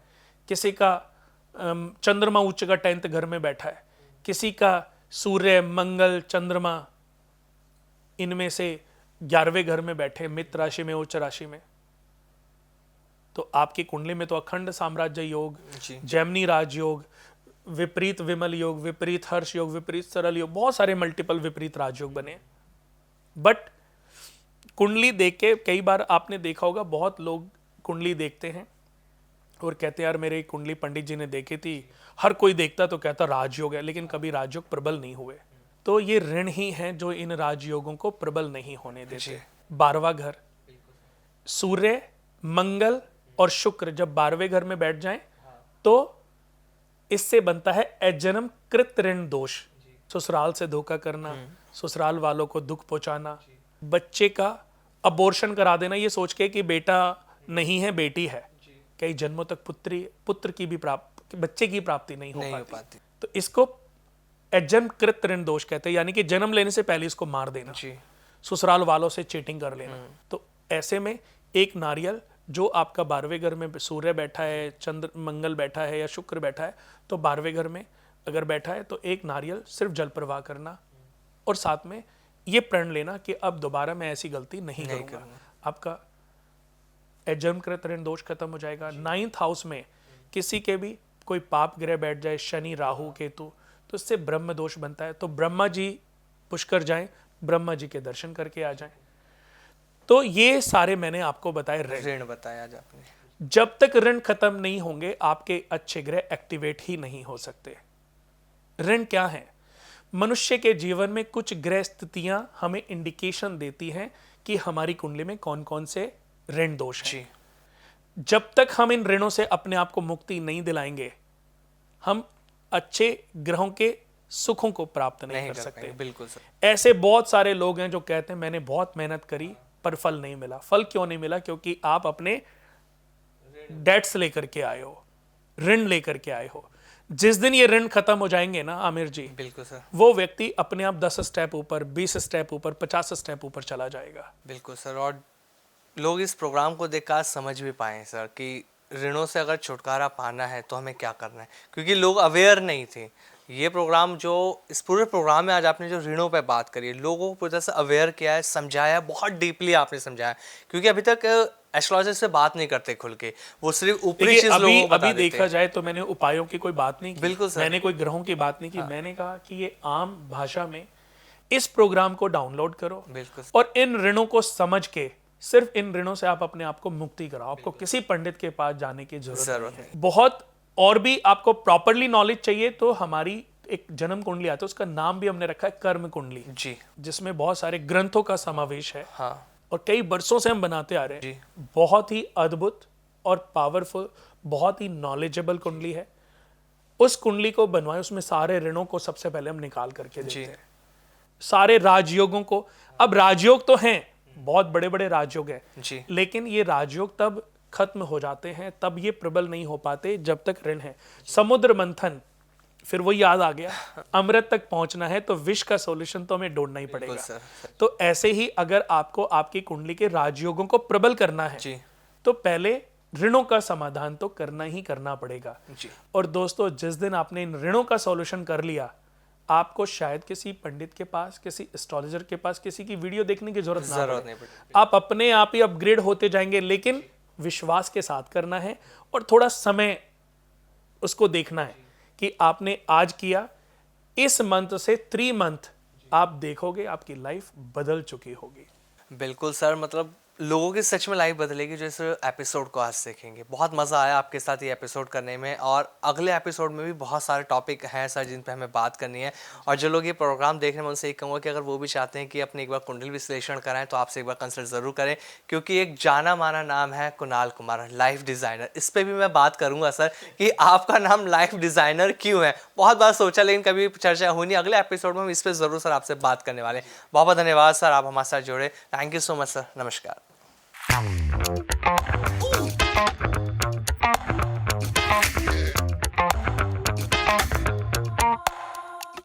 किसी का चंद्रमा उच्च का 10th घर में बैठा है, किसी का सूर्य, मंगल, चंद्रमा इनमें से 11वें घर में बैठे, मित्र राशि में, उच्च राशि में, तो आपकी कुंडली में तो अखंड साम्राज्य योग, जी। जैमिनी राजयोग, विपरीत विमल योग, विपरीत हर्ष योग, विपरीत सरल योग, बहुत सारे मल्टीपल विपरीत राजयोग बने। बट कुंडली देख के कई बार आपने देखा होगा, बहुत लोग कुंडली देखते हैं और कहते हैं यार मेरी कुंडली पंडित जी ने देखी थी, हर कोई देखता तो कहता राजयोग है, लेकिन कभी राजयोग प्रबल नहीं हुए। तो ये ऋण ही हैं जो इन राजयोगों को प्रबल नहीं होने देते। 12वां घर, सूर्य, मंगल और शुक्र जब 12वें घर में बैठ जाएं तो इससे बनता है अजन्म कृत ऋण दोष। ससुराल से धोखा करना, ससुराल वालों को दुख पहुंचाना, बच्चे का अबॉर्शन करा देना ये सोच के कि बेटा नहीं है बेटी है, कई जन्मों तक पुत्र की भी बच्चे की प्राप्ति नहीं हो पाती। तो इसको अजन्म कृत ऋण दोष कहते हैं, यानी कि जन्म लेने से पहले इसको मार देना, ससुराल वालों से चीटिंग कर लेना। तो ऐसे में एक नारियल जो आपका 12वें घर में सूर्य बैठा है, चंद्र मंगल बैठा है या शुक्र बैठा है, तो 12वें घर में अगर बैठा है तो एक नारियल सिर्फ जल प्रवाह करना और साथ में ये प्रण लेना कि अब दोबारा मैं ऐसी गलती नहीं करूंगा। आपका अजन्मकृत ऋण दोष खत्म हो जाएगा। 9th हाउस में किसी के भी कोई पाप ग्रह बैठ जाए, शनि, राहु, केतु, तो इससे ब्रह्म दोष बनता है। तो ब्रह्मा जी पुष्कर जाएं, ब्रह्मा जी के दर्शन करके आ जाएं। तो ये सारे मैंने आपको बताए ऋण बताया आज आपने। जब तक ऋण खत्म नहीं होंगे आपके अच्छे ग्रह एक्टिवेट ही नहीं हो सकते। ऋण क्या है? मनुष्य के जीवन में कुछ ग्रह स्थितियां हमें इंडिकेशन देती हैं कि हमारी कुंडली में कौन कौन से ऋण दोष हैं। जब तक हम इन ऋणों से अपने आप को मुक्ति नहीं दिलाएंगे, हम अच्छे ग्रहों के सुखों को प्राप्त नहीं कर सकते। बिल्कुल सर। ऐसे बहुत सारे लोग हैं जो कहते हैं मैंने बहुत मेहनत करी पर फल नहीं मिला। फल क्यों नहीं मिला? क्योंकि आप अपने डेट्स लेकर के आए हो, ऋण लेकर के आए हो। जिस दिन ये ऋण खत्म हो जाएंगे ना आमिर जी, बिल्कुल सर, वो व्यक्ति अपने आप 10 स्टेप ऊपर, 20 स्टेप ऊपर, 50 स्टेप ऊपर चला जाएगा। बिल्कुल सर। और लोग इस प्रोग्राम को देखकर आज समझ भी पाए सर कि ऋणों से अगर छुटकारा पाना है तो हमें क्या करना है, क्योंकि लोग अवेयर नहीं थे। ये प्रोग्राम जो इस पूरे प्रोग्राम में आज आपने जो ऋणों पे बात करी है, लोगों को पूरी तरह से अवेयर किया है, समझाया, बहुत डीपली आपने समझाया। क्योंकि अभी तक एस्ट्रोलॉजर से बात नहीं करते खुल के, वो सिर्फ ऊपरी चीज लोगों को बता देते हैं। देखा जाए तो मैंने उपायों की कोई बात नहीं की। बिल्कुल सर। मैंने कोई ग्रहों की बात नहीं की। मैंने कहा कि ये आम भाषा में इस प्रोग्राम को डाउनलोड करो। बिल्कुल। और इन ऋणों को समझ के सिर्फ इन ऋणों से आप अपने आप को मुक्ति कराओ। आपको किसी पंडित के पास जाने की जरूरत नहीं है। बहुत और भी आपको प्रॉपरली नॉलेज चाहिए तो हमारी एक जन्म कुंडली आता है, उसका नाम भी हमने रखा है कर्म कुंडली जी, जिसमें बहुत सारे ग्रंथों का समावेश है। हाँ। और कई वर्षों से हम बनाते आ रहे हैं जी। बहुत ही अद्भुत और पावरफुल, बहुत ही नॉलेजेबल कुंडली है। उस कुंडली को बनवाए, उसमें सारे ऋणों को सबसे पहले हम निकाल करके देते हैं, सारे राजयोगों को। अब राजयोग तो हैं, बहुत बड़े बड़े राजयोग हैं जी, लेकिन ये राजयोग तब खत्म हो जाते हैं, तब ये प्रबल नहीं हो पाते जब तक ऋण है। समुद्र मंथन, फिर वो याद आ गया, अमृत तक पहुंचना है तो विष का सॉल्यूशन तो हमें ढूंढना ही पड़ेगा। सर। तो ऐसे ही अगर आपको आपकी कुंडली के राजयोगों को प्रबल करना है जी, तो पहले ऋणों का समाधान तो करना ही करना पड़ेगा जी। और दोस्तों, जिस दिन आपने इन ऋणों का सॉल्यूशन कर लिया, आपको शायद किसी पंडित के पास, किसी एस्ट्रोलॉजर के पास, किसी की वीडियो देखने की जरूरत नहीं पड़ेगी। आप अपने आप ही अपग्रेड होते जाएंगे, लेकिन विश्वास के साथ करना है और थोड़ा समय उसको देखना है कि आपने आज किया, इस मंथ से 3 मंथ आप देखोगे आपकी लाइफ बदल चुकी होगी। बिल्कुल सर, मतलब लोगों की सच में लाइफ बदलेगी जो इस एपिसोड को आज देखेंगे। बहुत मज़ा आया आपके साथ ये एपिसोड करने में, और अगले एपिसोड में भी बहुत सारे टॉपिक हैं सर जिन पे हमें बात करनी है। और जो लोग ये प्रोग्राम देख रहे हैं, उनसे एक कहूँगा कि अगर वो भी चाहते हैं कि अपने एक बार कुंडली विश्लेषण कराएं तो आपसे एक बार कंसल्ट ज़रूर करें, क्योंकि एक जाना माना नाम है कुणाल कुमार, लाइफ डिज़ाइनर। इस पर भी मैं बात करूँगा सर कि आपका नाम लाइफ डिज़ाइनर क्यों है। बहुत बार सोचा लेकिन कभी चर्चा हुई नहीं। अगले एपिसोड में हम इस पर ज़रूर सर आपसे बात करने वाले हैं। बहुत बहुत धन्यवाद सर, आप हमारे साथ जुड़े। Thank you so much sir. नमस्कार।